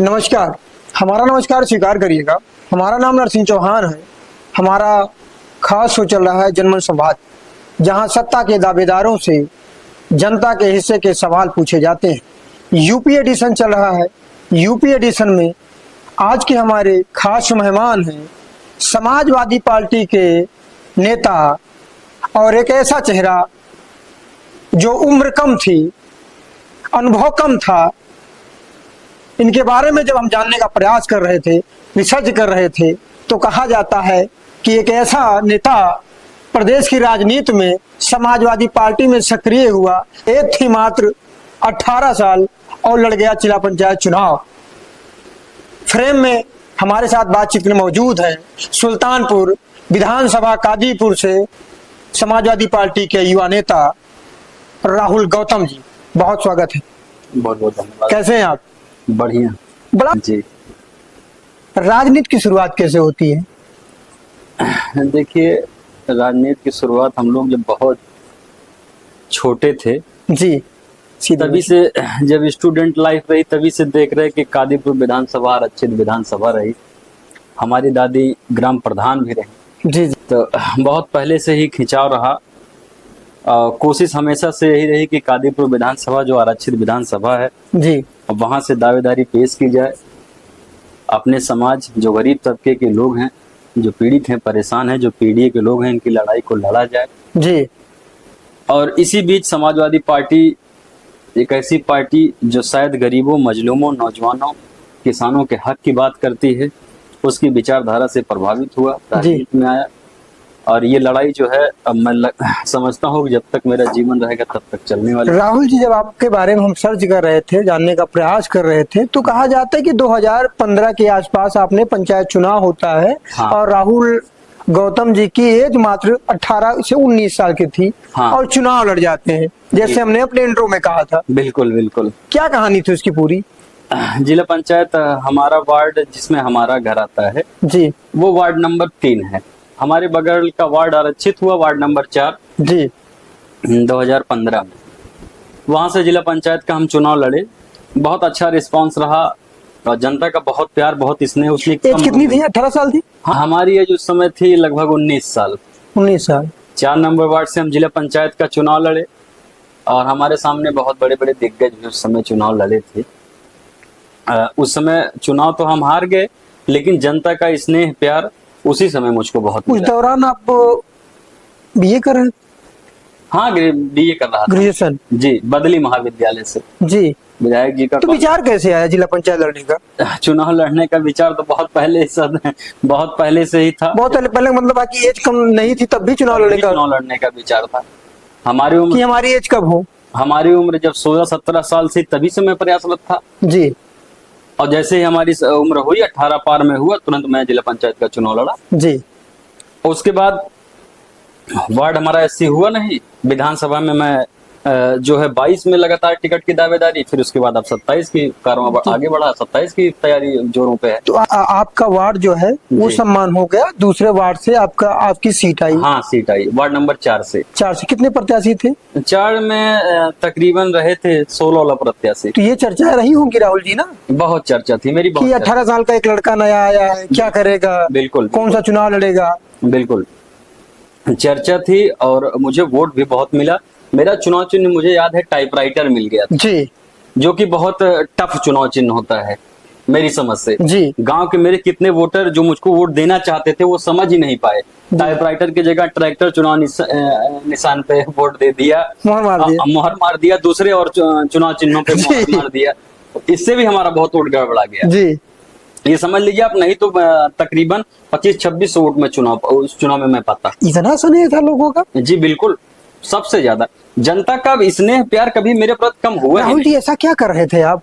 नमस्कार। हमारा नमस्कार स्वीकार करिएगा। हमारा नाम नरसिंह चौहान है। हमारा खास शो चल रहा है जनमन संवाद, जहां सत्ता के दावेदारों से जनता के हिस्से के सवाल पूछे जाते हैं। यूपी एडिशन चल रहा है। यूपी एडिशन में आज के हमारे खास मेहमान हैं समाजवादी पार्टी के नेता और एक ऐसा चेहरा जो उम्र कम थी, अनुभव कम था। इनके बारे में जब हम जानने का प्रयास कर रहे थे, रिसर्च कर रहे थे, तो कहा जाता है कि एक ऐसा नेता प्रदेश की राजनीति में समाजवादी पार्टी में सक्रिय हुआ, एक थी मात्र 18 साल और लड़ गया जिला पंचायत चुनाव। फ्रेम में हमारे साथ बातचीत में मौजूद है सुल्तानपुर विधानसभा कादीपुर से समाजवादी पार्टी के युवा नेता राहुल गौतम जी। बहुत स्वागत है। बहुत बहुत धन्यवाद। कैसे हैं आप? बढ़िया। बड़ा जी, राजनीति की शुरुआत कैसे होती है? देखिए, राजनीति की शुरुआत हम लोग जब बहुत छोटे थे जी, तभी से, जब स्टूडेंट लाइफ रही तभी से देख रहे कि कादीपुर विधानसभा आरक्षित विधानसभा रही। हमारी दादी ग्राम प्रधान भी रही। जी जी। तो बहुत पहले से ही खिंचाव रहा। कोशिश हमेशा से यही रही कि कादीपुर विधानसभा जो आरक्षित विधानसभा है जी, वहां से दावेदारी पेश की जाए। अपने समाज जो गरीब तबके के लोग हैं, जो पीड़ित हैं, परेशान हैं, जो पीड़ित के लोग हैं, इनकी लड़ाई को लड़ा जाए। जी। और इसी बीच समाजवादी पार्टी एक ऐसी पार्टी जो शायद गरीबों, मजलूमों, नौजवानों, किसानों के हक की बात करती है, उसकी विचारधारा से प्रभावित हुआ, राजनीति में आया। और ये लड़ाई जो है, अब मैं समझता हूँ कि जब तक मेरा जीवन रहेगा तब तक चलने वाली। राहुल जी, जब आपके बारे में हम सर्च कर रहे थे, जानने का प्रयास कर रहे थे, तो कहा जाता है कि 2015 के आसपास आपने पंचायत चुनाव होता है। हाँ। और राहुल गौतम जी की एज मात्र 18 से 19 साल की थी। हाँ। और चुनाव लड़ जाते हैं, जैसे हमने अपने इंट्रो में कहा था। बिल्कुल बिल्कुल। क्या कहानी थी उसकी पूरी? जिला पंचायत हमारा वार्ड जिसमें हमारा घर आता है जी, वो वार्ड नंबर 3 है। हमारे बगल का वार्ड आरक्षित हुआ वार्ड नंबर 4 जी, 2015 में। वहां से जिला पंचायत का हम चुनाव लड़े। बहुत अच्छा रिस्पांस रहा और जनता का बहुत प्यार, बहुत स्नेह। उसने एज कितनी थी? 18 साल थी? हाँ, हमारी एज उस समय थी लगभग 19 साल। 19 साल। 4 नंबर वार्ड से हम जिला पंचायत का चुनाव लड़े और हमारे सामने बहुत बड़े बड़े दिग्गज भी उस समय चुनाव लड़े थे। उस समय चुनाव तो हम हार गए, लेकिन जनता का स्नेह, प्यार उसी समय मुझको बहुत उस मिला। दौरान आप बीए कर रहे थे? हाँ, बीए कर रहा था। ग्रेजुएशन? जी, बदली महाविद्यालय से। जी। विधायक जी का तो विचार कैसे आया जिला पंचायत लड़ने का? चुनाव लड़ने का विचार तो बहुत पहले से ही था। बहुत पहले मतलब आपकी एज कम नहीं थी तब भी चुनाव लड़ने का विचार था। हमारी उम्र कि हमारी एज कब हो? हमारी उम्र जब 16-17 साल से, तभी से मैं प्रयासरत था। जी। और जैसे ही हमारी उम्र हुई, 18 पार में हुआ, तुरंत मैं जिला पंचायत का चुनाव लड़ा। जी। उसके बाद वार्ड हमारा ऐसी हुआ नहीं। विधानसभा में मैं जो है 22 में लगातार टिकट की दावेदारी, फिर उसके बाद अब 27 की कारवां आगे बढ़ा, 27 की तैयारी जोरों पे है। तो आपका वार्ड जो है वो सम्मान हो गया, दूसरे वार्ड से आपकी सीट आई? हाँ, सीट आई वार्ड नंबर 4 से। 4 से कितने प्रत्याशी थे? 4 में तकरीबन रहे थे 16 प्रत्याशी। तो ये चर्चा रही होंगी राहुल जी ना? बहुत चर्चा थी मेरी। कि 18 साल का एक लड़का नया आया है, क्या करेगा? बिल्कुल। कौन सा चुनाव लड़ेगा? बिल्कुल चर्चा थी और मुझे वोट भी बहुत मिला। मेरा चुनाव चिन्ह मुझे याद है टाइपराइटर मिल गया था। जी। जो कि बहुत टफ चुनाव चिन्ह होता है मेरी समझ से। जी। गांव के मेरे कितने वोटर जो मुझको वोट देना चाहते थे वो समझ ही नहीं पाए। टाइपराइटर की जगह ट्रैक्टर चुनाव निशान पे वोट दे दिया, मोहर मार दिया, दूसरे और चुनाव चिन्हों पे मोहर मार दिया। इससे भी हमारा बहुत वोट गड़बड़ा गया। जी। ये समझ लीजिए आप, नहीं तो तकरीबन 25-26 वोट में उस चुनाव में मैं पाता। इतना स्नेह था लोगों का? जी बिल्कुल, सबसे ज्यादा जनता का स्नेह प्यार कभी मेरे प्रति कम हुआ राहुल जी, ऐसा क्या कर रहे थे आप?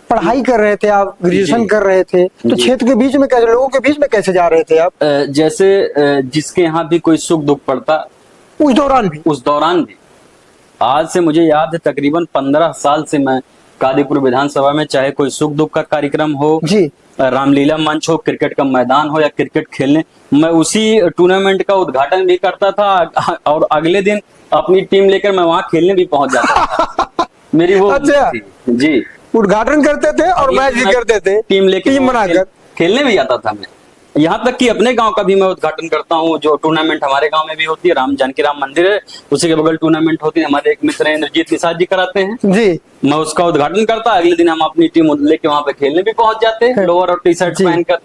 पढ़ाई कर रहे थे आप, ग्रेजुएशन कर रहे थे, तो क्षेत्र के बीच में कैसे, लोगों के बीच में कैसे जा रहे थे आप? जैसे जिसके यहाँ भी कोई सुख दुख पड़ता, उस दौरान भी आज से मुझे याद है तकरीबन 15 साल से मैं कादीपुर विधानसभा में, चाहे कोई सुख दुख का कार्यक्रम हो जी, रामलीला मंच हो, क्रिकेट का मैदान हो या क्रिकेट खेलने, मैं उसी टूर्नामेंट का उद्घाटन भी करता था और अगले दिन अपनी टीम लेकर मैं वहां खेलने भी पहुंच जाता था। मेरी वो अच्छा। थी। जी, उद्घाटन करते थे और मैच भी करते थे, टीम लेके टीम बनाकर। खेलने भी आता था मैं। यहाँ तक कि अपने गांव का भी मैं उद्घाटन करता हूँ। जो टूर्नामेंट हमारे गांव में भी होती है, राम जानकी राम मंदिर है, उसी के बगल टूर्नामेंट होती है, हमारे एक मित्र हैं इंद्रजीत निषाद जी कराते हैं जी मैं उसका उद्घाटन करता, अगले दिन हम अपनी टीम लेके वहां पे खेलने भी पहुंच जाते हैं, लोअर और टी शर्ट जी। पहनकर।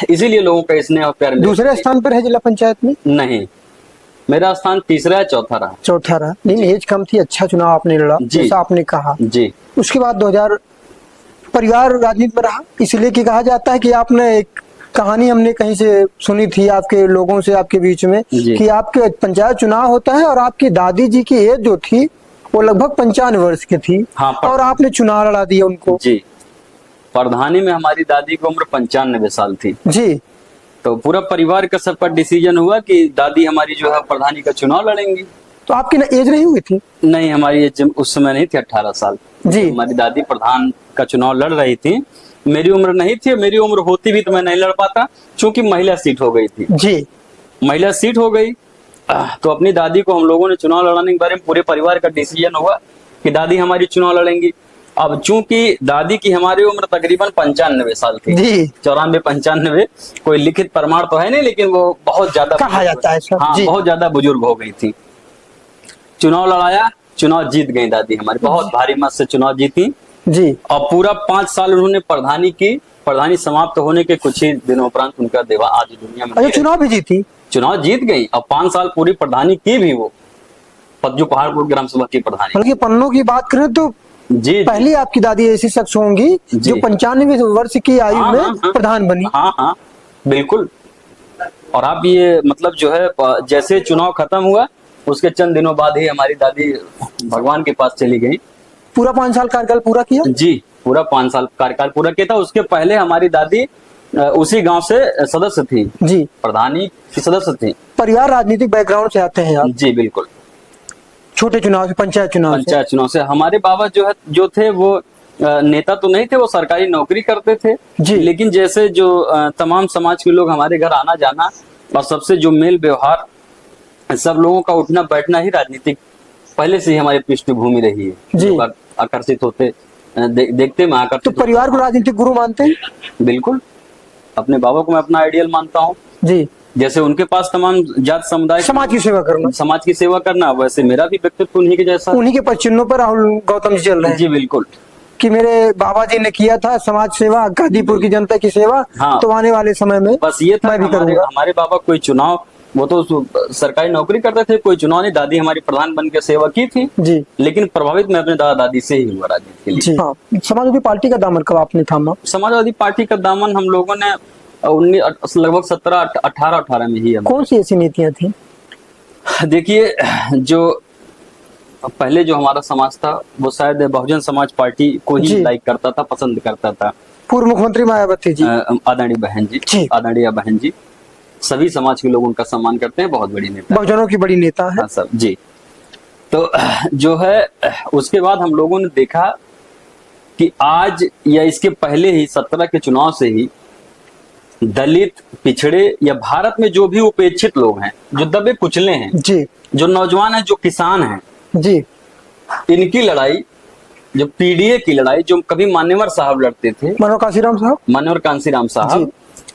इसीलिए लोगों का स्नेह और प्यार मेरे दूसरे प्रति- स्थान पर है जिला पंचायत में, नहीं, मेरा स्थान तीसरा या चौथा रहा। चौथा रहा। लेकिन एज कम थी, अच्छा चुनाव आपने लड़ा जी। जैसा आपने कहा। जी उसके बाद 2000 परिवार राजनीति में रहा, इसलिए कि कहा जाता है कि आपने एक कहानी हमने कहीं से सुनी थी आपके लोगों से, आपके बीच में, जी। कि आपके पंचायत चुनाव होता है और आपकी दादी जी की एज जो थी वो लगभग 55 वर्ष की थी, हाँ, और आपने चुनाव लड़ा दिया उनको। जी। प्रधानी में हमारी दादी की उम्र 95 साल थी, जी तो पूरा परिवार का सबका डिसीजन हुआ कि दादी हमारी जो है प्रधानी का चुनाव लड़ेंगी। तो आपकी ना एज नहीं हुई थी? नहीं, हमारी एज उस समय नहीं थी 18 साल। जी। हमारी दादी प्रधान का चुनाव लड़ रही थी, मेरी उम्र नहीं थी। मेरी उम्र होती भी तो मैं नहीं लड़ पाता, क्योंकि महिला सीट हो गई थी। जी महिला सीट हो गई तो अपनी दादी को हम लोगों ने चुनाव लड़ाने के बारे में पूरे परिवार का डिसीजन हुआ कि दादी हमारी चुनाव लड़ेंगी। अब चूंकि दादी की हमारी उम्र तकरीबन 95 साल थी, जी 94-95, कोई लिखित प्रमाण तो है नहीं, लेकिन वो बहुत ज्यादा कहा जाता है सर। हाँ, जी बहुत ज्यादा बुजुर्ग हो गई थी। चुनाव लड़ाया, चुनाव जीत गई दादी हमारी, बहुत भारी मत से चुनाव जीती। जी और पूरा 5 साल उन्होंने प्रधानी की। प्रधानी समाप्त होने के कुछ ही दिनों उपरांत उनका देवा आज दुनिया में अच्छा, नहीं है। चुनाव भी जीती? चुनाव जीत गई और 5 साल पूरी प्रधानी की भी वो, पज्जू पहाड़पुर ग्राम सभा की प्रधानी। बल्कि पन्नों की बात करें तो जी पहली आपकी दादी ऐसी शख्स होंगी जी। जो 95 वर्ष की आयु हाँ, में हाँ, हाँ। प्रधान बनी। हाँ हाँ बिल्कुल। और आप ये मतलब जो है जैसे चुनाव खत्म हुआ उसके चंद दिनों बाद ही हमारी दादी भगवान के पास चली गई। पूरा 5 साल कार्यकाल पूरा किया? जी, पूरा 5 साल कार्यकाल पूरा किया था। उसके पहले हमारी दादी उसी गांव से सदस्य थी, जी प्रधानी की सदस्य थी। परिवार राजनीतिक बैकग्राउंड से आते हैं आप? जी बिल्कुल, छोटे चुनाव से, पंचायत चुनाव से? पंचायत चुनाव से। हमारे बाबा जो थे वो नेता तो नहीं थे, वो सरकारी नौकरी करते थे। जी। लेकिन जैसे जो तमाम समाज के लोग हमारे घर आना जाना और सबसे जो मेल व्यवहार, सब लोगों का उठना बैठना ही राजनीतिक पहले से ही हमारी पृष्ठभूमि रही है। जी। लोग आकर्षित होते देखते मैं आकर्षित तो परिवार को राजनीतिक गुरु मानते हैं? बिल्कुल, अपने बाबा को मैं अपना आइडियल मानता हूँ। जी जैसे उनके पास तमाम जात समुदाय समाज की सेवा करना, समाज की सेवा करना, वैसे मेरा भी व्यक्तित्व उन्हीं के जैसा। उन्हीं के पदचिन्हों पर राहुल गौतम जी चल रहे हैं जी बिल्कुल। कि मेरे बाबा जी ने किया था समाज सेवा, गाजीपुर की जनता की सेवा, हाँ। तो आने वाले समय में बस ये था मैं भी हमारे, करूंगा। हमारे बाबा कोई चुनाव, वो तो सरकारी नौकरी करते थे, कोई चुनाव नहीं। दादी हमारी प्रधान बन के सेवा की थी, जी लेकिन प्रभावित मैं अपने दादा दादी से ही हुआ राजनीति के लिए। जी हाँ। समाजवादी पार्टी का दामन कब आपने थामा? समाजवादी पार्टी का दामन हम लोगों ने लगभग 17-18 में ही हम। कौन सी ऐसी नीतियां थी? देखिए, जो पहले जो हमारा समाज था वो शायद बहुजन समाज पार्टी को ही जी। लाइक करता था, पसंद करता था। पूर्व मुख्यमंत्री मायावती जी। आदरणीय बहन जी। जी, आदरणीय बहन जी, सभी समाज के लोग उनका सम्मान करते हैं, बहुत बड़ी नेता बहुजनों की बड़ी नेता है। हाँ सब जी। तो जो है उसके बाद हम लोगों ने देखा कि आज या इसके पहले ही 17 के चुनाव से ही दलित, पिछड़े या भारत में जो भी उपेक्षित लोग हैं, जो दबे कुचले हैं, जी जो नौजवान हैं, जो किसान हैं, जी इनकी लड़ाई, जो पीडीए की लड़ाई, जो कभी मान्यवर साहब लड़ते थे, मनोहर कांशीराम साहब। मान्यवर कांशीराम साहब,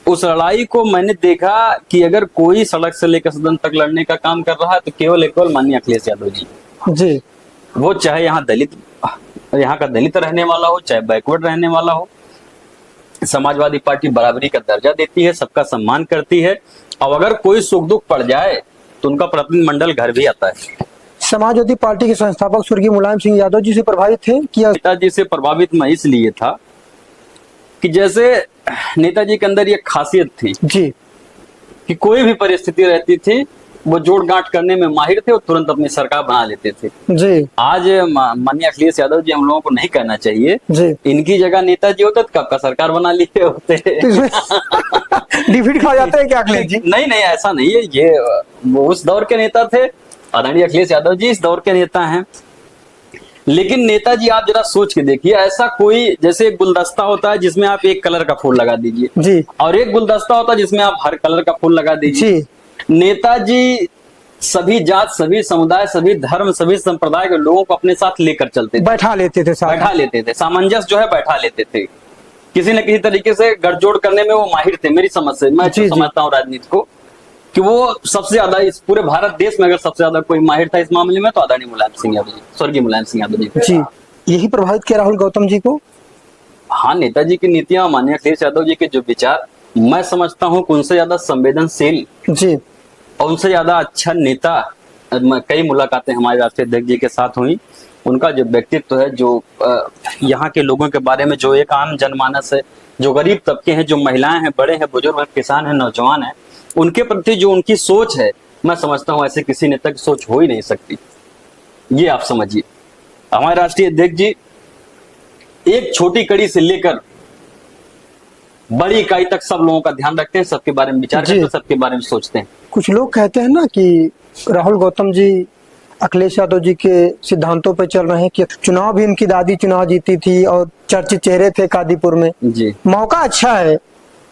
उस लड़ाई को मैंने देखा कि अगर कोई सड़क से लेकर सदन तक लड़ने का काम कर रहा है तो केवल माननीय अखिलेश यादव जी। जी वो चाहे यहाँ का दलित रहने वाला हो, चाहे बैकवर्ड रहने वाला हो, समाजवादी पार्टी बराबरी का दर्जा देती है, सबका सम्मान करती है। और अगर कोई सुख दुख पड़ जाए तो उनका प्रतिनिधिमंडल घर भी आता है। समाजवादी पार्टी के संस्थापक स्वर्गीय मुलायम सिंह यादव जी से प्रभावित थे कि नेताजी से प्रभावित मैं इसलिए था कि जैसे नेताजी के अंदर ये खासियत थी जी कि कोई भी परिस्थिति रहती थी वो जोड़ गांठ करने में माहिर थे और तुरंत अपनी सरकार बना लेते थे। जी आज माननीय अखिलेश यादव जी हम लोगों को नहीं कहना चाहिए, जी इनकी जगह नेताजी होते तो कब का सरकार बना लिए होते। तो इसमें डिफीट खा जाते हैं क्या अखिलेश जी? नहीं नहीं, ऐसा नहीं है। ये वो उस दौर के नेता थे, आदरणीय अखिलेश यादव जी इस दौर के नेता हैं। लेकिन नेताजी आप जरा सोच के देखिए, ऐसा कोई, जैसे एक गुलदस्ता होता है जिसमें आप एक कलर का फूल लगा दीजिए, जी और एक गुलदस्ता होता है जिसमें आप हर कलर का फूल लगा दीजिए। जी नेताजी सभी जात, सभी समुदाय, सभी धर्म, सभी संप्रदाय के लोगों को अपने साथ लेकर चलते थे, बैठा लेते थे साथ। बैठा लेते थे, सामंजस्य जो है बैठा लेते थे। किसी न किसी तरीके से गठजोड़ करने में वो माहिर थे। मेरी समझ से, मैं जी, जो समझता हूँ राजनीति को, कि वो सबसे ज्यादा इस पूरे भारत देश में अगर सबसे ज्यादा कोई माहिर था इस मामले में तो आदरणीय मुलायम सिंह यादव जी, स्वर्गीय मुलायम सिंह यादव जी। जी, यही प्रभावित किया राहुल गौतम जी को। हाँ, नेताजी की नीतियां, माननीय अखिलेश यादव जी के जो विचार, मैं समझता हूँ कि उनसे ज्यादा संवेदनशील जी और उनसे ज्यादा अच्छा नेता, कई मुलाकातें हमारे राष्ट्रीय अध्यक्ष जी के साथ हुई। उनका जो व्यक्तित्व है, जो यहाँ के लोगों के बारे में, जो एक आम जनमानस है, जो गरीब तबके हैं, जो महिलाएं हैं, बड़े हैं, बुजुर्ग हैं, किसान हैं, नौजवान हैं, उनके प्रति जो उनकी सोच है, मैं समझता हूँ ऐसे किसी नेता की सोच हो ही नहीं सकती। ये आप समझिए, हमारे राष्ट्रीय अध्यक्ष जी एक छोटी कड़ी से लेकर बड़ी इकाई तक सब लोगों का ध्यान रखते हैं, सबके बारे में विचार करते हैं, सबके बारे में सोचते हैं। कुछ लोग कहते हैं ना कि राहुल गौतम जी अखिलेश यादव जी के सिद्धांतों पर चल रहे हैं, कि चुनाव भी इनकी दादी चुनाव जीती थी और चर्चित चेहरे थे कादीपुर में। जी, मौका अच्छा है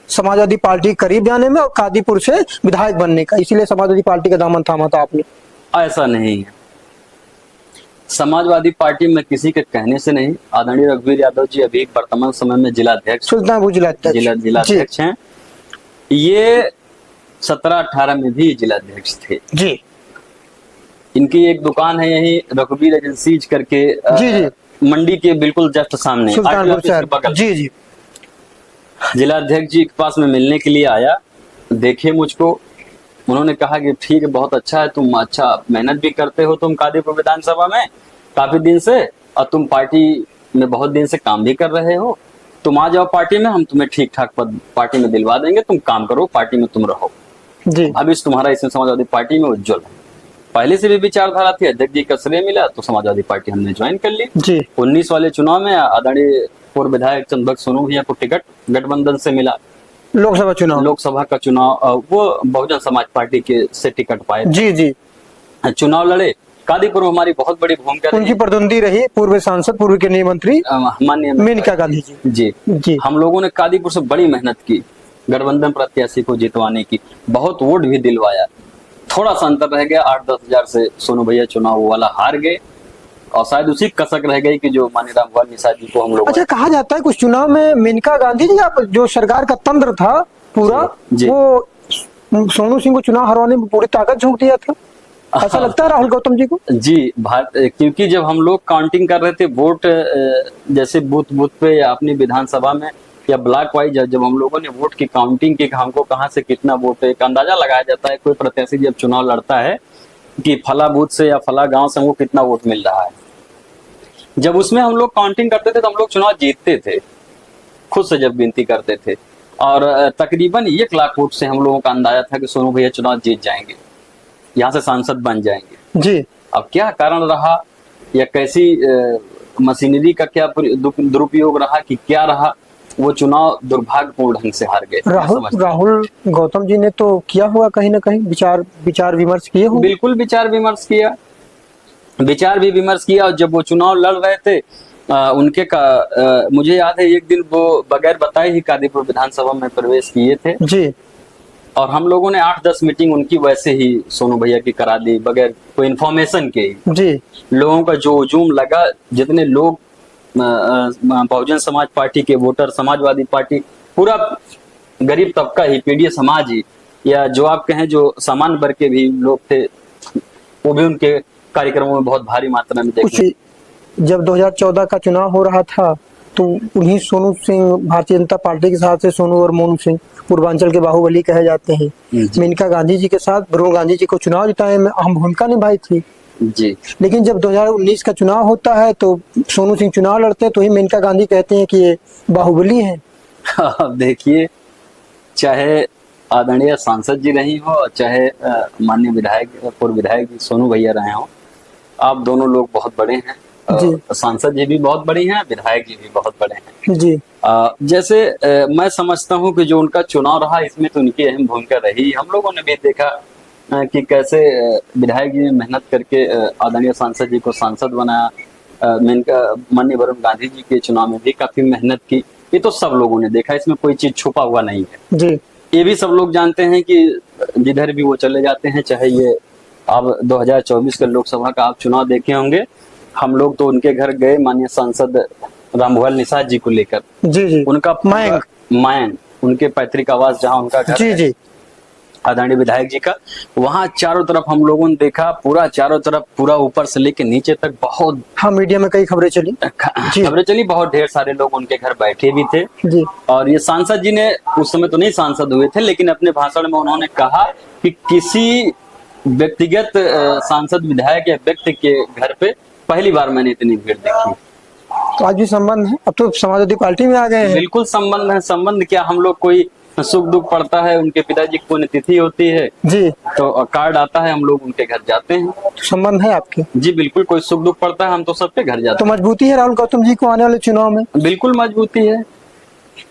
समाजवादी पार्टी करीब जाने में और कादीपुर से विधायक बनने का, इसीलिए समाजवादी पार्टी का दामन थामा था आपने। ऐसा नहीं है। समाजवादी पार्टी में किसी के कहने से नहीं, आदरणीय रघुवीर यादव जी अभी वर्तमान समय में जिलाध्यक्ष, सुल्तानपुर जिलाध्यक्ष हैं। ये 17-18 में भी जिलाध्यक्ष थे जी। इनकी एक दुकान है यही रघुवीर एजेंसीज करके, जी मंडी के बिल्कुल जस्ट सामने, सुल्तानपुर शहर। जी जी। जिलाध्यक्ष जी के पास में मिलने के लिए आया, देखे मुझको, उन्होंने कहा कि ठीक है, बहुत अच्छा है, तुम अच्छा मेहनत भी करते हो, तुम कादीपुर विधानसभा में काफी दिन से, और तुम पार्टी में बहुत दिन से काम भी कर रहे हो, तुम आ जाओ पार्टी में, हम तुम्हें ठीक ठाक पद पार्टी में दिलवा देंगे, तुम काम करो, पार्टी में तुम रहो जी। अब इस तुम्हारा इसमें समाजवादी पार्टी में उज्जवल है। पहले से भी विचारधारा थी, अध्यक्ष जी का श्रेय मिला तो समाजवादी पार्टी हमने ज्वाइन कर ली जी। 19 वाले चुनाव में आदरणीय पूर्व विधायक चंद्रभक्त सोनू भैया को टिकट गठबंधन से मिला। लोकसभा का चुनाव वो बहुजन समाज पार्टी के से टिकट पाए जी जी। चुनाव लड़े। कादीपुर में हमारी बहुत बड़ी भूमिका उनकी प्रतिद्वंदी रही पूर्व सांसद, पूर्व केंद्रीय मंत्री माननीय मेनका गांधी जी। जी, हम लोगों ने कादीपुर से बड़ी मेहनत की, गठबंधन प्रत्याशी को जितवाने की, बहुत वोट भी दिलवाया। थोड़ा सा अंतर रह गया, 8-10 हजार से सोनू भैया चुनाव वाला हार गए, और शायद उसी कसक रह गई कि जो माननीय रामगोपाल निषाद जी को हम लोग। अच्छा, कहा जाता है कुछ चुनाव में मेनका गांधी जी का जो सरकार का तंत्र था पूरा, वो सोनू सिंह को चुनाव हरवाने में पूरी ताकत झोंक दिया था, ऐसा लगता है राहुल गौतम जी को? जी, क्योंकि जब हम लोग काउंटिंग कर रहे थे वोट, जैसे बूथ बूथ पे या अपनी विधानसभा में या ब्लॉक वाइज, जब हम लोगों ने वोट की काउंटिंग की, हमको कहाँ से कितना वोट है, एक अंदाजा लगाया जाता है कोई प्रत्याशी जब चुनाव लड़ता है कि फला बूथ से या फला गांव से हमको कितना वोट मिल रहा है। जब उसमें हम लोग काउंटिंग करते थे तो हम लोग चुनाव जीतते थे, खुद से जब गिनती करते थे, और तकरीबन 1 लाख वोट से हम लोगों का अंदाजा था कि सोनू भैया चुनाव जीत जाएंगे, यहाँ से सांसद बन जाएंगे जी। अब क्या कारण रहा या कैसी मशीनरी का क्या दुरुपयोग रहा कि क्या रहा, वो चुनाव दुर्भाग्यपूर्ण ढंग से हार गए। राहुल गौतम जी ने तो किया हुआ कहीं ना कहीं विचार विमर्श किए हो? बिल्कुल विचार विमर्श किया, विचार भी विमर्श किया। और जब वो चुनाव लड़ रहे थे उनके मुझे याद है एक दिन वो बगैर बताए ही कादीपुर विधानसभा में प्रवेश किए थे जी, और हम लोगों ने 8-10 मीटिंग उनकी वैसे ही सोनू भैया की करा दी बगैर कोई इन्फॉर्मेशन के जी। लोगों का जो हुजूम लगा, जितने लोग बहुजन समाज पार्टी के वोटर, समाजवादी पार्टी, पूरा गरीब तबका ही, पीढ़ी समाज ही, या जो आप कहें जो सामान्य वर्ग के भी लोग थे, वो भी उनके कार्यक्रमों में बहुत भारी मात्रा में देखे। जब 2014 का चुनाव हो रहा था तो उन्हीं सोनू सिंह, भारतीय जनता पार्टी के साथ से सोनू और मोनू सिंह पूर्वांचल के बाहुबली कहे जाते हैं, मेनका गांधी जी के साथ ब्रो गांधी जी को चुनाव जिताने में अहम भूमिका निभाई थी जी। लेकिन जब 2019 का चुनाव होता है तो सोनू सिंह चुनाव लड़ते हैं तो ही मेनका गांधी कहते हैं कि ये बाहुबली है। देखिए, चाहे आदरणीय सांसद जी रही हो, चाहे माननीय विधायक, पूर्व विधायक सोनू भैया रहे हो, आप दोनों लोग बहुत बड़े हैं जी। सांसद जी भी बहुत बड़ी हैं, विधायक जी भी बहुत बड़े हैं जी। जैसे मैं समझता हूं कि जो उनका चुनाव रहा इसमें तो उनकी अहम भूमिका रही। हम लोगों ने भी देखा कि कैसे विधायक जी ने मेहनत करके आदरणीय सांसद जी को सांसद बनाया। माननीय वरुण गांधी जी के चुनाव में भी काफी मेहनत की, ये तो सब लोगों ने देखा, इसमें कोई चीज छुपा हुआ नहीं है जी। ये भी सब लोग जानते हैं कि जिधर भी वो चले जाते हैं, चाहे ये अब 2024 के लोकसभा का आप चुनाव देखे होंगे, हम लोग तो उनके घर गए माननीय सांसद रामभुआल निषाद जी को लेकर। जी जी उनका मायंग उनके पैतृक आवास जहां उनका घर जी है, जी आदरणीय विधायक जी का, वहां चारों तरफ हम लोगों ने देखा, पूरा चारों तरफ पूरा ऊपर से लेके नीचे तक बहुत हाँ, मीडिया में कई खबरें चली। जी। खबरें चली, बहुत ढेर सारे लोग उनके घर बैठे भी थे। जी और ये सांसद जी ने उस समय तो नहीं सांसद हुए थे, लेकिन अपने भाषण में उन्होंने कहा कि किसी व्यक्तिगत सांसद विधायक या व्यक्ति के घर पे पहली बार मैंने इतनी भीड़ देखी। तो आज भी संबंध है, अब तो समाजवादी पार्टी में आ गए हैं। बिल्कुल संबंध है। संबंध क्या, हम लोग कोई सुख दुख पड़ता है, उनके पिताजी की पुण्यतिथि होती है जी, तो कार्ड आता है, हम लोग उनके घर जाते हैं। तो संबंध है आपके। जी बिल्कुल, कोई सुख दुख पड़ता है हम तो सबके घर जाते तो मजबूती है राहुल गौतम जी को आने वाले चुनाव में, हैं। बिल्कुल मजबूती है,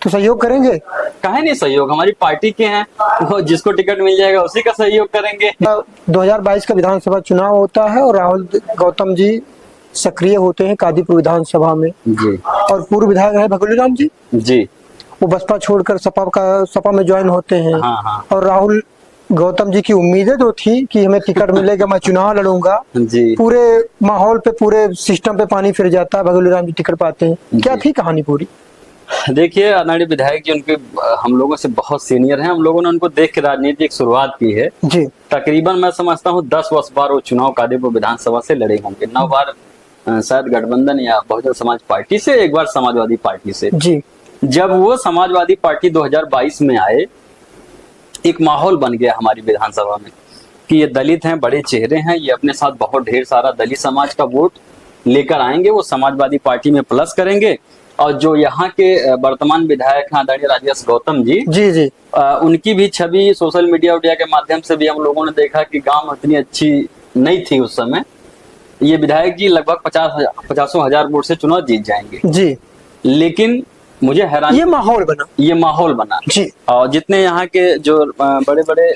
तो सहयोग करेंगे। काहे नहीं सहयोग, हमारी पार्टी के हैं, वो जिसको टिकट मिल जाएगा उसी का सहयोग करेंगे। 2022 का विधानसभा चुनाव होता है और राहुल गौतम जी सक्रिय होते हैं कादीपुर विधानसभा में। जी और पूर्व विधायक है भगोली राम जी, जी वो बसपा छोड़कर सपा में ज्वाइन होते हैं। हाँ हाँ और राहुल गौतम जी की उम्मीदें तो थी कि हमें टिकट मिलेगा, मैं चुनाव लड़ूंगा। जी। पूरे माहौल पे, पूरे सिस्टम पे पानी फिर जाता है, भगोली राम जी टिकट पाते हैं। क्या थी कहानी पूरी? देखिए आदरणीय विधायक जी उनके हम लोगों से बहुत सीनियर हैं, हम लोगों ने उनको देख के राजनीति की शुरुआत की है। जी तकरीबन मैं समझता हूँ 10 बार वो चुनाव कादीपुर विधानसभा से लड़े होंगे। 9 बार शायद गठबंधन या बहुजन समाज पार्टी से, 1 बार समाजवादी पार्टी से। जी जब वो समाजवादी पार्टी 2022 में आए, एक माहौल बन गया हमारी विधानसभा में कि ये दलित हैं, बड़े चेहरे हैं, ये अपने साथ बहुत ढेर सारा दलित समाज का वोट लेकर आएंगे, वो समाजवादी पार्टी में प्लस करेंगे। और जो यहाँ के वर्तमान विधायक हैं आदरणीय राजेश गौतम जी, जी जी उनकी भी छवि सोशल मीडिया के माध्यम से भी हम लोगों ने देखा कि गांव में इतनी अच्छी नहीं थी उस समय। ये विधायक जी लगभग 50 हजार वोट से चुनाव जीत जाएंगे। जी, लेकिन मुझे हैरान, ये माहौल बना जी। और जितने यहाँ के जो बड़े बड़े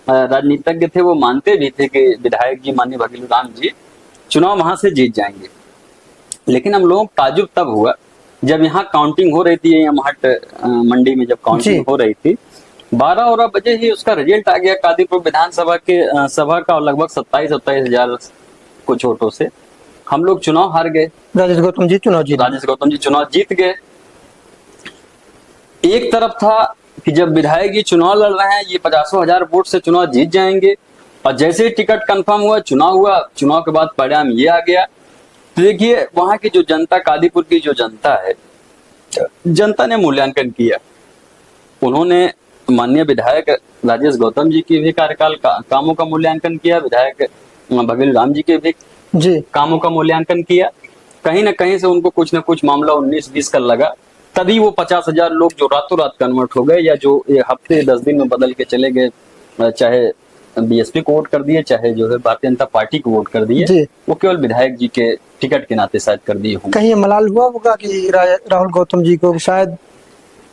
राजनीतिज्ञ थे वो मानते भी थे कि विधायक जी माननीय भगीलू राम जी चुनाव वहां से जीत जाएंगे। लेकिन हम लोगों को ताजुब तब हुआ जब यहाँ काउंटिंग हो रही थी, यमहट मंडी में जब काउंटिंग हो रही थी, 12 बजे ही उसका रिजल्ट आ गया कादीपुर विधानसभा के सभा का, और लगभग 27 हजार कुछ वोटों से हम लोग चुनाव हार गए। राजेश गौतम जी चुनाव जीत गए। एक तरफ था कि जब विधायक ये चुनाव लड़ रहे हैं, ये 50 हजार वोट से चुनाव जीत जाएंगे, और जैसे ही टिकट कंफर्म हुआ, चुनाव के बाद परिणाम ये आ गया। तो देखिए वहां की जो जनता, कादीपुर की जो जनता है, जनता ने मूल्यांकन किया। उन्होंने माननीय विधायक राजेश गौतम जी की भी कार्यकाल कामों का मूल्यांकन किया, विधायक भगीलू राम जी के भी कामों का मूल्यांकन किया। कहीं ना कहीं से उनको कुछ ना कुछ मामला 19-20 का लगा, तभी वो 50 हजार लोग जो रातों रात कन्वर्ट हो गए, या जो हफ्ते 10 दिन में बदल के चले गए, चाहे बीएसपी को वोट कर दिए, चाहे जो है भारतीय जनता पार्टी को वोट कर दिए, वो केवल विधायक जी के टिकट के नाते शायद कर दिए होंगे। कहीं ये मलाल हुआ होगा कि राहुल गौतम जी को शायद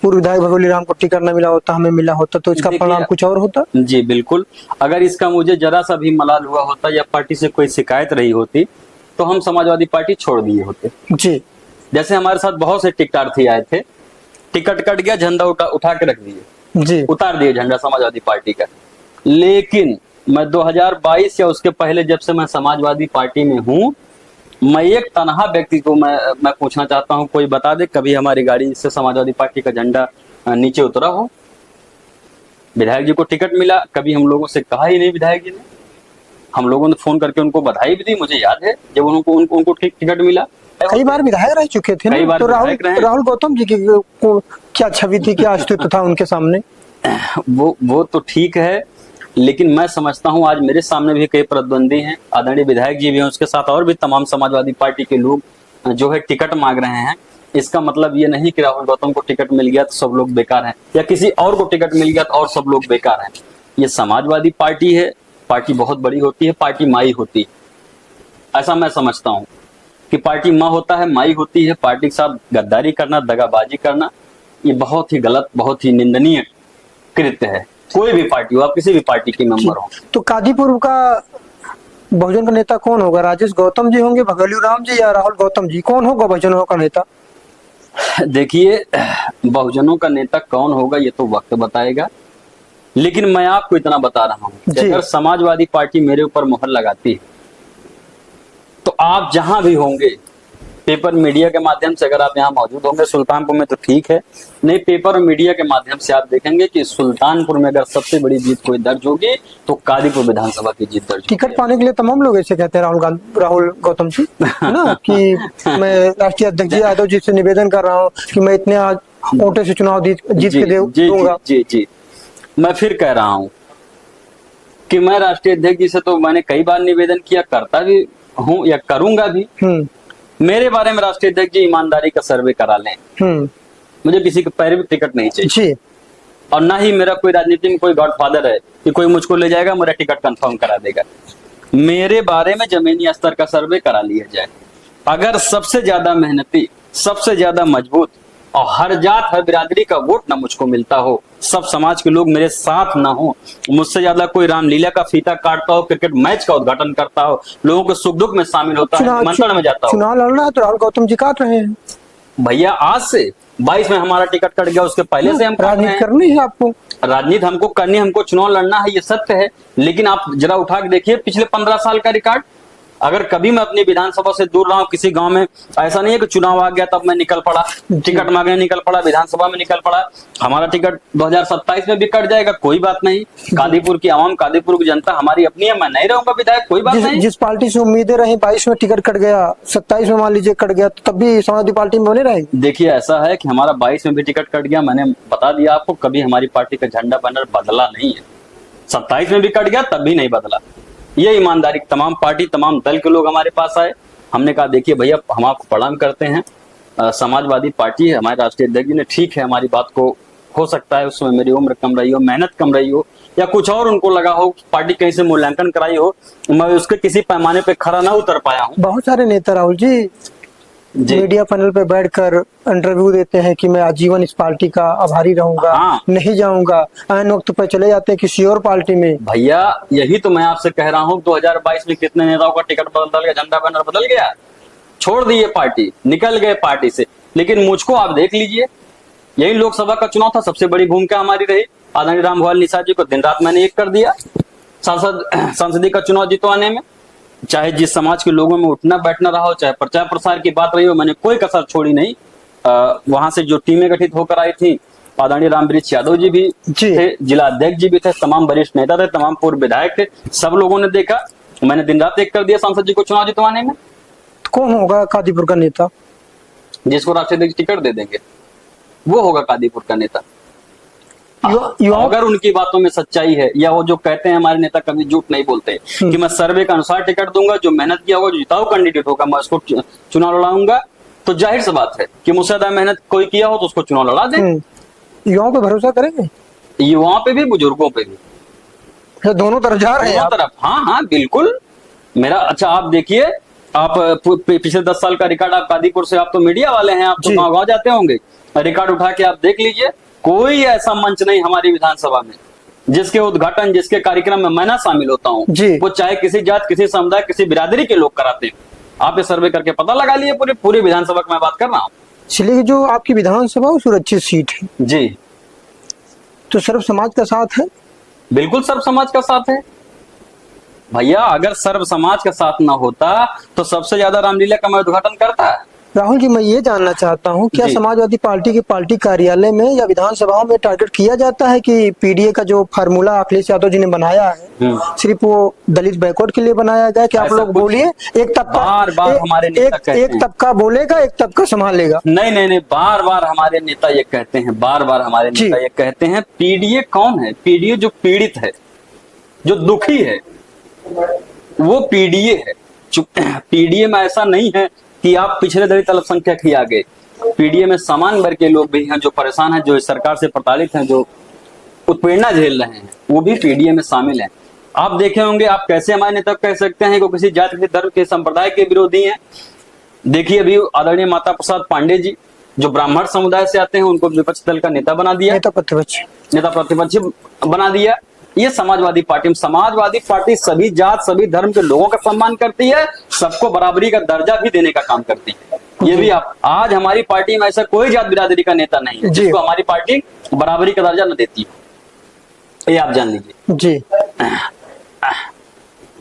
पूर्व विधायक भगोली राम को टिकट न मिला होता, हमें मिला होता, तो इसका परिणाम कुछ और होता? जी बिल्कुल, अगर इसका मुझे जरा सा भी मलाल हुआ होता या पार्टी से कोई शिकायत रही होती तो हम समाजवादी पार्टी छोड़ दिए होते। जी, जैसे हमारे साथ बहुत से टिकटार्थी आए थे, टिकट कट गया, झंडा उठा के रख दिए, जी, उतार दिए झंडा समाजवादी पार्टी का। लेकिन मैं 2022 या उसके पहले जब से मैं समाजवादी पार्टी में हूँ, मैं एक तनहा व्यक्ति को मैं पूछना चाहता हूँ, कोई बता दे कभी हमारी गाड़ी से समाजवादी पार्टी का झंडा नीचे उतरा हो? विधायक जी को टिकट मिला, कभी हम लोगों से कहा ही नहीं विधायक जी ने। हम लोगों ने फोन करके उनको बधाई भी दी, मुझे याद है जब उनको टिकट मिला। कई बार विधायक रह चुके थे ना, तो राहुल गौतम जी की क्या छवि थी, क्या अस्तित्व था उनके सामने? वो तो ठीक है, लेकिन मैं समझता हूं आज मेरे सामने भी कई प्रतिद्वंदी हैं, आदरणीय विधायक जी भी हैं, उसके साथ और भी तमाम समाजवादी पार्टी के लोग जो है टिकट मांग रहे हैं। इसका मतलब ये नहीं कि राहुल गौतम को टिकट मिल गया तो सब लोग बेकार हैं, या किसी और को टिकट मिल गया तो और सब लोग बेकार हैं। ये समाजवादी पार्टी है, पार्टी बहुत बड़ी होती है, पार्टी माई होती है। ऐसा मैं समझता हूँ कि पार्टी माँ होता है, माई होती है। पार्टी के साथ गद्दारी करना, दगाबाजी करना, ये बहुत ही गलत, बहुत ही निंदनीय कृत्य है। कोई भी पार्टी हो, आप किसी भी पार्टी के मेंबर हो। तो कादीपुर का बहुजन का नेता कौन होगा? राजेश गौतम जी होंगे, भगोली राम जी, या राहुल गौतम जी? कौन होगा बहुजनों का नेता? देखिए बहुजनों का नेता कौन होगा ये तो वक्त बताएगा। लेकिन मैं आपको इतना बता रहा हूं कि जी। अगर समाजवादी पार्टी मेरे ऊपर मोहर लगाती है तो आप जहां भी होंगे, पेपर मीडिया के माध्यम से अगर आप यहाँ मौजूद होंगे सुल्तानपुर में तो ठीक है, नहीं पेपर और मीडिया के माध्यम से आप देखेंगे कि सुल्तानपुर में अगर सबसे बड़ी जीत कोई दर्ज होगी तो कादीपुर विधानसभा की जीत दर्ज टिकट होगी। पाने के लिए तमाम लोग ऐसे कहते हैं, राहुल गौतम जी, है ना, कि मैं राष्ट्रीय अध्यक्ष जी यादव जी से निवेदन कर रहा हूँ कि मैं इतने आज वोटों से चुनाव जीत के दूंगा। जी जी, मैं फिर कह रहा हूं कि मैं राष्ट्रीय अध्यक्ष जी से तो मैंने कई बार निवेदन किया, करता भी हूं या करूंगा भी। मेरे बारे में राष्ट्रीय अध्यक्ष जी ईमानदारी का सर्वे करा लें, मुझे किसी के पैर भी टिकट नहीं चाहिए जी। और ना ही मेरा कोई राजनीति में कोई गॉडफादर है कि कोई मुझको ले जाएगा मेरा टिकट कंफर्म करा देगा। मेरे बारे में जमीनी स्तर का सर्वे करा लिया जाए, अगर सबसे ज्यादा मेहनती, सबसे ज्यादा मजबूत और हर जात हर बिरादरी का वोट ना मुझको मिलता हो, सब समाज के लोग मेरे साथ ना हो, मुझसे ज्यादा कोई रामलीला का फीता काटता हो, क्रिकेट मैच का उद्घाटन करता हो, लोगों के सुख दुख में शामिल होता है, निमंत्रण में जाता हो। चुनाव लड़ना है तो राहुल गौतम जी काट रहे हैं भैया, आज से 22 में हमारा टिकट कट गया, उसके पहले से हम राजनीति करनी है आपको, राजनीति हमको करनी, हमको चुनाव लड़ना है, ये सत्य है। लेकिन आप जरा उठा के देखिए पिछले 15 साल का रिकॉर्ड, अगर कभी मैं अपनी विधानसभा से दूर रहा हूं किसी गांव में, ऐसा नहीं है कि चुनाव आ गया तब मैं निकल पड़ा, टिकट मांगने निकल पड़ा, विधानसभा में निकल पड़ा। हमारा टिकट 2027 में भी कट जाएगा, कोई बात नहीं। कादीपुर की आवाम, कादीपुर की जनता हमारी अपनी है, मैं नहीं रहूंगा विधायक, कोई बात नहीं। जिस पार्टी से उम्मीदें रही 22 में टिकट कट गया, 27 में मान लीजिए कट गया, तो तब भी समाजवादी पार्टी में बने रहेंगे। देखिए ऐसा है कि हमारा 22 में भी टिकट कट गया, मैंने बता दिया आपको, कभी हमारी पार्टी का झंडा बैनर बदला नहीं है। 27 में भी कट गया तब भी नहीं बदला। ये ईमानदारी, तमाम पार्टी तमाम दल के लोग हमारे पास आए, हमने कहा देखिए भैया हम आपको प्रणाम करते हैं, समाजवादी पार्टी है, हमारे राष्ट्रीय अध्यक्ष जी ने ठीक है हमारी बात को, हो सकता है उसमें मेरी उम्र कम रही हो, मेहनत कम रही हो, या कुछ और उनको लगा हो, पार्टी कहीं से मूल्यांकन कराई हो, मैं उसके किसी पैमाने पे खरा ना उतर पाया हूँ। बहुत सारे नेता राहुल जी मीडिया पैनल पे बैठकर इंटरव्यू देते हैं कि मैं आजीवन इस पार्टी का आभारी रहूंगा, नहीं जाऊंगा, ऐन वक्त पर चले जाते हैं किसी और पार्टी में। भैया यही तो मैं आपसे कह रहा हूँ, 2022 में कितने नेताओं का टिकट बदल गया, झंडा बैनर बदल गया, छोड़ दिए पार्टी, निकल गए पार्टी से। लेकिन मुझको आप देख लीजिए, यही लोकसभा का चुनाव था, सबसे बड़ी भूमिका हमारी रही, आदरणीय रामभुआल निषाद जी को दिन रात मैंने एक कर दिया संसदीय का चुनाव जितवाने में। चाहे जिस समाज के लोगों में उठना बैठना रहा हो, चाहे प्रचार प्रसार की बात रही हो, मैंने कोई कसर छोड़ी नहीं। वहां से जो टीमें गठित होकर आई थी, आदरणीय रामवृक्ष यादव जी भी थे, जिला अध्यक्ष जी भी थे, तमाम वरिष्ठ नेता थे, तमाम पूर्व विधायक थे, सब लोगों ने देखा, मैंने दिन रात एक कर दिया सांसद जी को चुनाव जितवाने में। कौन होगा कादीपुर का नेता? जिसको राष्ट्रीय अध्यक्ष टिकट दे देंगे वो होगा कादीपुर का नेता। अगर उनकी बातों में सच्चाई है, या वो जो कहते हैं हमारे नेता कभी झूठ नहीं बोलते कि मैं सर्वे के अनुसार टिकट दूंगा, जो मेहनत किया होगा, जो जिताऊ कैंडिडेट होगा मैं उसको चुनाव लड़ाऊंगा, तो जाहिर सी बात है कि मुझसे ज्यादा मेहनत कोई किया हो तो उसको चुनाव लड़ा दें। युवाओं पे भरोसा करेंगे? युवाओं पे भी, बुजुर्गों पे भी, दोनों तरफ जा रहे हैं, दोनों तरफ। हाँ हाँ बिल्कुल मेरा। अच्छा आप देखिए, आप पिछले 10 साल का रिकॉर्ड, आप कादीपुर से, आप तो मीडिया वाले हैं, आप तो गाँव जाते होंगे, रिकॉर्ड उठा के आप देख लीजिए, कोई ऐसा मंच नहीं हमारी विधानसभा में जिसके उद्घाटन, जिसके कार्यक्रम में मैं ना शामिल होता हूँ, वो चाहे किसी जात, किसी समुदाय, किसी बिरादरी के लोग कराते हैं। आप ये सर्वे करके पता लगा लिए, पूरी विधानसभा की मैं बात कर रहा हूँ। इसलिए जो आपकी विधानसभा वो सुरक्षित सीट है जी, तो सर्व समाज का साथ है? बिल्कुल सर्व समाज का साथ है भैया। अगर सर्व समाज का साथ ना होता तो सबसे ज्यादा रामलीला का मैं उद्घाटन करता है। राहुल जी मैं ये जानना चाहता हूँ, क्या समाजवादी पार्टी के पार्टी कार्यालय में या विधानसभाओं में टारगेट किया जाता है कि पीडीए का जो फार्मूला अखिलेश यादव जी ने बनाया है सिर्फ वो दलित बैकवर्ड के लिए बनाया गया? कि आप लोग बोलिए एक तबका, बार बार हमारे नेता कहते हैं, एक तबका बोलेगा, एक तबका संभालेगा। नहीं नहीं नहीं, बार बार हमारे नेता ये कहते हैं, बार बार हमारे नेता ये कहते हैं, पीडीए कौन है? पीडीए जो पीड़ित है, जो दुखी है, वो पीडीए है। पीडीए में ऐसा नहीं है कि आप पिछड़े दलित अल्पसंख्यक ही आ गए, पीडीए में समान वर्ग के लोग भी हैं जो परेशान हैं, जो इस सरकार से प्रताड़ित हैं, जो उत्पीड़ना झेल रहे हैं, वो भी पीडीए में शामिल हैं। आप देखे होंगे, आप कैसे हमारे नेता कह सकते हैं कि किसी जाति, किसी धर्म के संप्रदाय के विरोधी हैं? देखिए अभी आदरणीय माता प्रसाद पांडे जी जो ब्राह्मण समुदाय से आते हैं, उनको विपक्ष दल का नेता बना दिया, नेता प्रतिपक्ष बना दिया। ये समाजवादी पार्टी सभी जात, सभी धर्म के लोगों का सम्मान करती है, सबको बराबरी का दर्जा भी देने का काम करती है। ये भी आप, आज हमारी पार्टी में ऐसा कोई जात बिरादरी का नेता नहीं है जिसको हमारी पार्टी बराबरी का दर्जा न देती है। ये आप जान लीजिए। जी।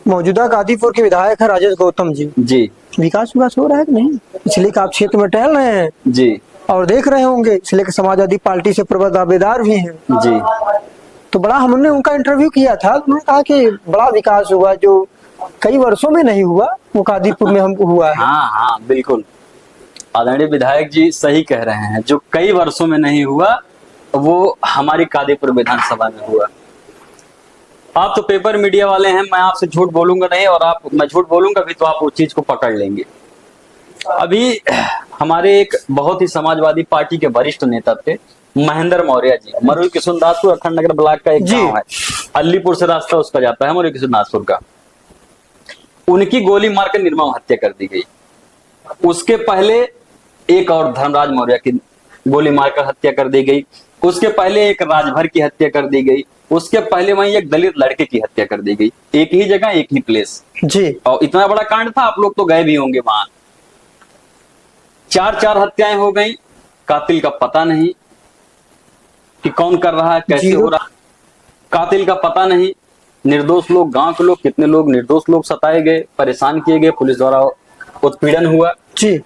मौजूदा गाजीपुर के विधायक है राजेश गौतम जी। जी विकास विकास हो रहा है कि नहीं, इसलिए कि आप क्षेत्र में टहल रहे हैं जी और देख रहे होंगे, इसलिए कि समाजवादी पार्टी से प्रबल दावेदार भी हैं। जी। तो बड़ा हमने उनका इंटरव्यू किया था, उन्होंने कहा कि बड़ा विकास हुआ जो कई वर्षों में नहीं हुआ, वो गाजीपुर में हमको हुआ है। हाँ हाँ बिल्कुल, आदरणीय विधायक जी सही कह रहे हैं, जो कई वर्षों में नहीं हुआ वो हमारी कादीपुर विधानसभा में हुआ। आप तो पेपर मीडिया वाले हैं, मैं आपसे झूठ बोलूंगा नहीं, और मैं झूठ बोलूंगा भी तो आप उस चीज को पकड़ लेंगे। अभी हमारे एक बहुत ही समाजवादी पार्टी के वरिष्ठ नेता थे महेंद्र मौर्य जी, मरुई किशुनदासपुर अखंड नगर ब्लॉक का एक गांव है, अलीपुर से रास्ता उस पर जाता है मरुई किशुनदासपुर का। उनकी गोली मार कर निर्मम हत्या कर दी गई। उसके पहले एक और धर्मराज मौर्य की गोली मारकर हत्या कर दी गई। उसके पहले एक राजभर की हत्या कर दी गई। उसके पहले वहीं एक दलित लड़के की हत्या कर दी गई, एक ही जगह एक ही प्लेस जी। और इतना बड़ा कांड था, आप लोग तो गए भी होंगे वहां। 4 हत्याएं हो गई, कातिल का पता नहीं कि कौन कर रहा है, कैसे हो रहा, कातिल का पता नहीं। निर्दोष लोग, गांव के लोग, कितने लोग निर्दोष लोग सताए गए, परेशान किए गए, पुलिस द्वारा उत्पीड़न हुआ जी।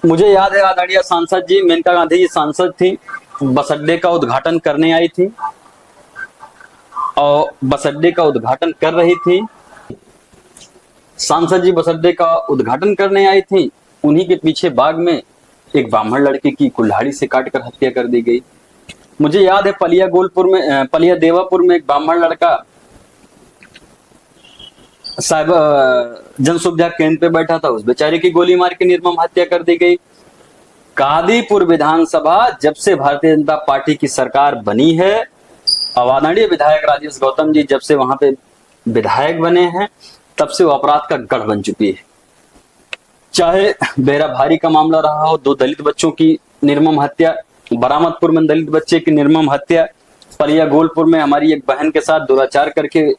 मुझे याद है आदरणीय सांसद जी, मेनका गांधी जी सांसद थी, बस अड्डे का उद्घाटन करने आई थी और बस अड्डे का उद्घाटन कर रही थी। सांसद जी बस अड्डे का उद्घाटन करने आई थी, उन्हीं के पीछे बाग में एक ब्राह्मण लड़के की कुल्हाड़ी से काटकर हत्या कर दी गई। मुझे याद है पलिया देवापुर में एक ब्राह्मण लड़का साहब जन सुविधा केंद्र पे बैठा था, उस बेचारे की गोली मार के निर्मम हत्या कर दी गई। कादीपुर विधानसभा जब से भारतीय जनता पार्टी की सरकार बनी है, आदरणीय विधायक राजेश गौतम जी जब से वहां पे विधायक बने हैं, तब से वो अपराध का गढ़ बन चुकी है। चाहे बेरा भारी का मामला रहा हो, 2 दलित बच्चों की निर्मम हत्या, बरामदपुर में दलित बच्चे की निर्मम हत्या, पलिया गोलपुर में हमारी एक बहन के साथ दुराचार करके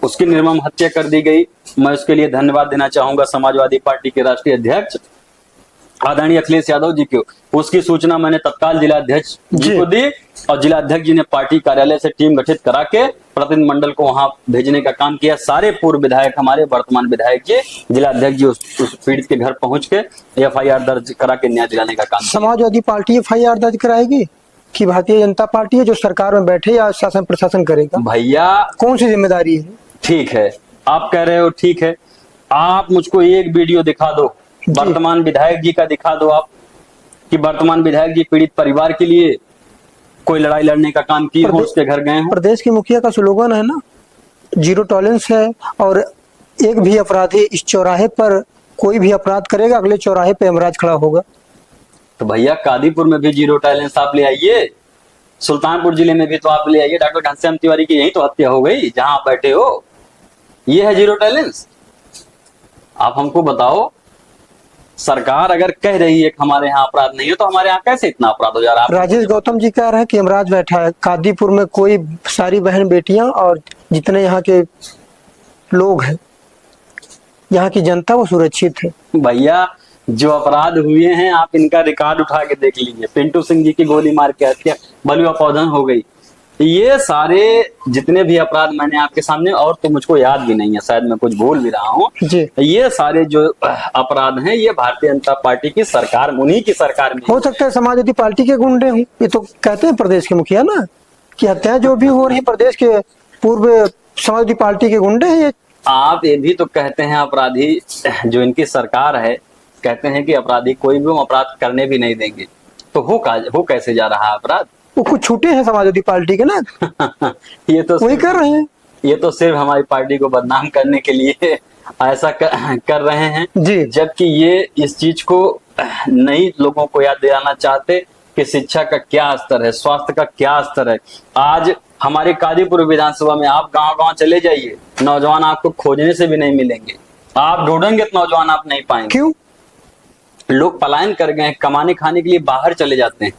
उसकी निर्मम हत्या कर दी गई। मैं उसके लिए धन्यवाद देना चाहूंगा समाजवादी पार्टी के राष्ट्रीय अध्यक्ष आदरणीय अखिलेश यादव जी को। उसकी सूचना मैंने तत्काल जिला अध्यक्ष जी को दी और जिला अध्यक्ष जी ने पार्टी कार्यालय से टीम गठित करा के प्रतिनिधिमंडल को वहां भेजने का काम किया। सारे पूर्व विधायक, हमारे वर्तमान विधायक जी, जिला अध्यक्ष जी उस पीड़ित के घर पहुंच के FIR दर्ज करा के न्याय दिलाने का काम। समाजवादी पार्टी FIR दर्ज कराएगी कि भारतीय जनता पार्टी है जो सरकार में बैठे या शासन प्रशासन करेगा? भैया कौन सी जिम्मेदारी है? ठीक है, आप कह रहे हो ठीक है, आप मुझको एक वीडियो दिखा दो, वर्तमान विधायक जी का दिखा दो आप, कि वर्तमान विधायक जी पीड़ित परिवार के लिए कोई लड़ाई लड़ने का काम किए हो, उसके घर गए हो। प्रदेश के मुखिया का स्लोगन है ना, 0 टॉलरेंस है, और एक भी अपराधी इस चौराहे पर कोई भी अपराध करेगा, अगले चौराहे पे यमराज खड़ा होगा। तो भैया कादीपुर में भी 0 टॉलरेंस आप ले आइए, सुल्तानपुर जिले में भी तो आप ले आइए। डॉक्टर घनश्याम तिवारी की यही तो हत्या हो गई जहां आप बैठे हो, ये है 0 टॉलरेंस। आप हमको बताओ, सरकार अगर कह रही है कि हमारे यहाँ अपराध नहीं है, तो हमारे यहाँ कैसे इतना अपराध हो जा रहा है? राजेश गौतम जी कह रहे हैं कि यमराज बैठा है कादीपुर में, कोई सारी बहन बेटियां और जितने यहाँ के लोग हैं, यहाँ की जनता वो सुरक्षित है। भैया जो अपराध हुए हैं आप इनका रिकॉर्ड उठा के देख लीजिए। पिंटू सिंह जी की गोली मार के हत्या, बलुआ पौधन हो गई, ये सारे जितने भी अपराध मैंने आपके सामने, और तो मुझको याद भी नहीं है, शायद मैं कुछ भूल भी रहा हूँ, ये सारे जो अपराध हैं ये भारतीय जनता पार्टी की सरकार, उन्हीं की सरकार में। हो सकता है समाजवादी पार्टी के गुंडे हों, ये तो कहते हैं प्रदेश के मुखिया ना कि हत्याएं जो भी हो रही प्रदेश के पूर्व समाजवादी पार्टी के गुंडे हैं ये। आप ये भी तो कहते हैं अपराधी जो इनकी सरकार है, कहते हैं कि अपराधी कोई भी अपराध करने भी नहीं देंगे, तो हो कैसे जा रहा है अपराध? वो कुछ छूटे हैं समाजवादी पार्टी के ना ये तो वही कर रहे हैं। ये तो सिर्फ हमारी पार्टी को बदनाम करने के लिए ऐसा कर रहे हैं जी, जबकि ये इस चीज को नहीं लोगों को याद दिलाना चाहते कि शिक्षा का क्या स्तर है, स्वास्थ्य का क्या स्तर है। आज हमारे कादीपुर विधानसभा में आप गांव-गांव चले जाइए, नौजवान आपको खोजने से भी नहीं मिलेंगे, आप ढूंढेंगे तो नौजवान आप नहीं पाएंगे। क्यों? लोग पलायन कर गए, कमाने खाने के लिए बाहर चले जाते हैं,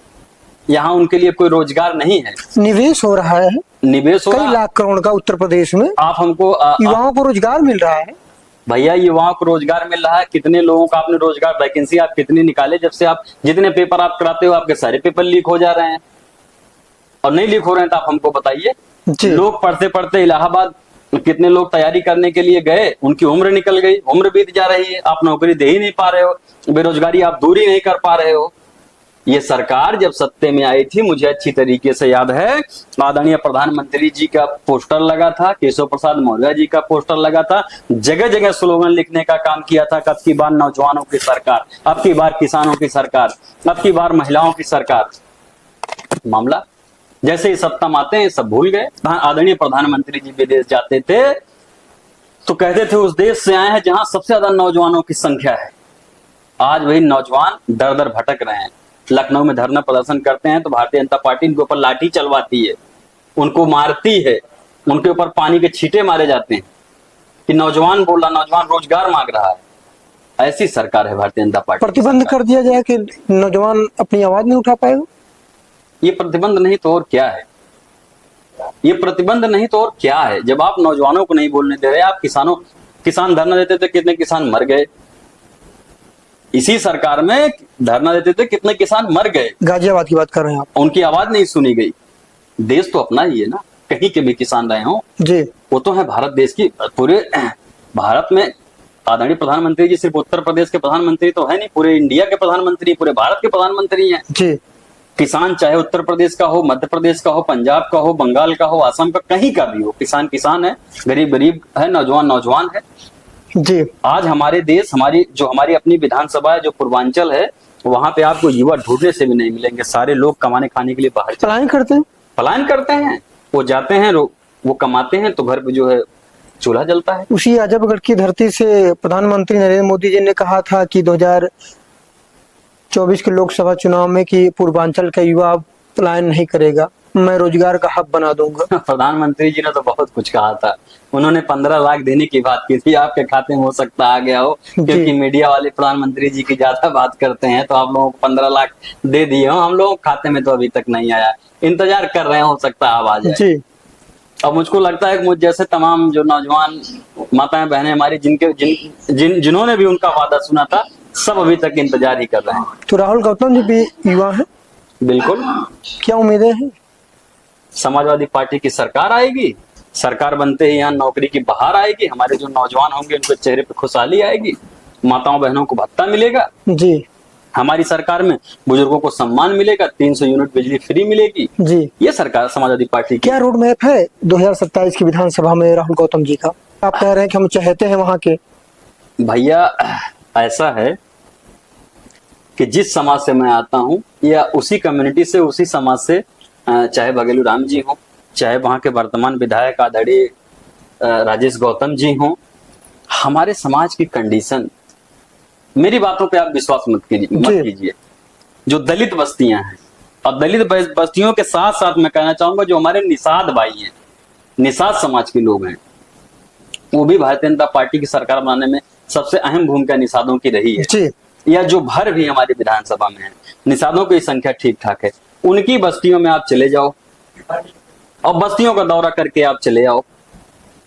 यहाँ उनके लिए कोई रोजगार नहीं है। निवेश हो रहा है, निवेश हो रहा है कई लाख करोड़ का उत्तर प्रदेश में। आप हमको युवाओं को रोजगार मिल रहा है। भैया युवाओं को रोजगार मिल रहा है, कितने लोगों का आपने रोजगार वैकेंसी आप कितनी निकाले? जब से आप जितने पेपर आप कराते हो आपके सारे पेपर लीक हो जा रहे हैं। और नहीं लीक हो रहे हैं तो आप हमको बताइए। जी। लोग पढ़ते पढ़ते इलाहाबाद कितने लोग तैयारी करने के लिए गए, उनकी उम्र निकल गई, उम्र बीत जा रही है, आप नौकरी दे ही नहीं पा रहे हो, बेरोजगारी आप दूर ही नहीं कर पा रहे हो। ये सरकार जब सत्ते में आई थी, मुझे अच्छी तरीके से याद है, आदरणीय प्रधानमंत्री जी का पोस्टर लगा था, केशव प्रसाद मौर्य जी का पोस्टर लगा था, जगह जगह स्लोगन लिखने का काम किया था, अब की बार नौजवानों की सरकार, अब की बार किसानों की सरकार, अब की बार महिलाओं की सरकार। मामला जैसे ही सत्ता में आते हैं सब भूल गए। आदरणीय प्रधानमंत्री जी विदेश जाते थे तो कहते थे उस देश से आए हैं जहां सबसे ज्यादा नौजवानों की संख्या है। आज वही नौजवान दर दर भटक रहे हैं। लखनऊ में धरना प्रदर्शन करते हैं तो भारतीय जनता पार्टी इनके ऊपर लाठी चलवाती है, उनको मारती है, उनके ऊपर पानी के छींटे मारे जाते हैं कि नौजवान बोल रहा, नौजवान रोजगार मांग रहा है। ऐसी सरकार है भारतीय जनता पार्टी। प्रतिबंध कर दिया जाए कि नौजवान अपनी आवाज नहीं उठा पाएगा। ये प्रतिबंध नहीं तो और क्या है, ये प्रतिबंध नहीं तो और क्या है। जब आप नौजवानों को नहीं बोलने दे रहे, आप किसान धरना देते थे, कितने किसान मर गए। इसी सरकार में धरना देते थे, कितने किसान मर गए। गाजियाबाद की बात कर रहे हैं आप। उनकी आवाज नहीं सुनी गई। देश तो अपना ही है ना, कहीं के भी किसान रहे हो, जी। वो तो है भारत देश की। पूरे भारत में आदरणीय प्रधानमंत्री जी सिर्फ उत्तर प्रदेश के प्रधानमंत्री तो है नहीं, पूरे इंडिया के प्रधानमंत्री, पूरे भारत के प्रधानमंत्री हैं। जी। किसान चाहे उत्तर प्रदेश का हो, मध्य प्रदेश का हो, पंजाब का हो, बंगाल का हो, असम का, कहीं का भी हो, किसान किसान है, गरीब गरीब है, नौजवान नौजवान है। जी। आज हमारे देश, हमारी अपनी विधानसभा है जो पूर्वांचल है, वहां पे आपको युवा ढूंढने से भी नहीं मिलेंगे। सारे लोग कमाने खाने के लिए बाहर पलायन करते हैं। वो जाते हैं, वो कमाते हैं तो घर पे जो है चूल्हा जलता है। उसी आजमगढ़ की धरती से प्रधानमंत्री नरेंद्र मोदी जी ने कहा था कि 2024 के लोकसभा चुनाव में कि पूर्वांचल का युवा पलायन नहीं करेगा, मैं रोजगार का हब बना दूंगा। प्रधानमंत्री जी ने तो बहुत कुछ कहा था। उन्होंने 15 लाख देने की बात की थी, आपके खाते में हो सकता आ गया हो, क्योंकि मीडिया वाले प्रधानमंत्री जी की ज्यादा बात करते हैं, तो आप लोगों को 15 लाख दे दिए हो, हम लोगों के खाते में तो अभी तक नहीं आया। इंतजार कर रहे हैं, हो सकता है अब आ जाए। जी। अब मुझको लगता है कि मुझ जैसे तमाम जो नौजवान माताएं बहनें हमारी जिन्होंने भी उनका वादा सुना था, सब अभी तक इंतजार ही कर रहे हैं। तो राहुल गौतम जी भी युवा है, बिल्कुल। क्या उम्मीदें हैं? समाजवादी पार्टी की सरकार आएगी, सरकार बनते ही यहाँ नौकरी की बहार आएगी, हमारे जो नौजवान होंगे उनके चेहरे पे खुशहाली आएगी, माताओं बहनों को भत्ता मिलेगा। जी। हमारी सरकार में बुजुर्गों को सम्मान मिलेगा, 300 यूनिट बिजली फ्री मिलेगी। जी। ये सरकार समाजवादी पार्टी की। क्या रोड मैप है 2027 की विधानसभा में राहुल गौतम जी का? आप कह रहे हैं कि हम चाहते हैं वहां के। भैया ऐसा है कि जिस समाज से मैं आता हूं या उसी कम्युनिटी से, उसी समाज से, चाहे बघेलू राम जी हो, चाहे वहां के वर्तमान विधायक आदरणीय राजेश गौतम जी हो, हमारे समाज की कंडीशन, मेरी बातों पे आप विश्वास मत कीजिए। जो दलित बस्तियां हैं, और दलित बस्तियों के साथ साथ मैं कहना चाहूंगा जो हमारे निषाद भाई हैं, निषाद समाज के लोग हैं, वो भी भारतीय जनता पार्टी की सरकार बनाने में सबसे अहम भूमिका निषादों की रही है। जी। या जो भर भी हमारी विधानसभा में है, निषादों की संख्या ठीक ठाक है। उनकी बस्तियों में आप चले जाओ और बस्तियों का दौरा करके आप चले आओ,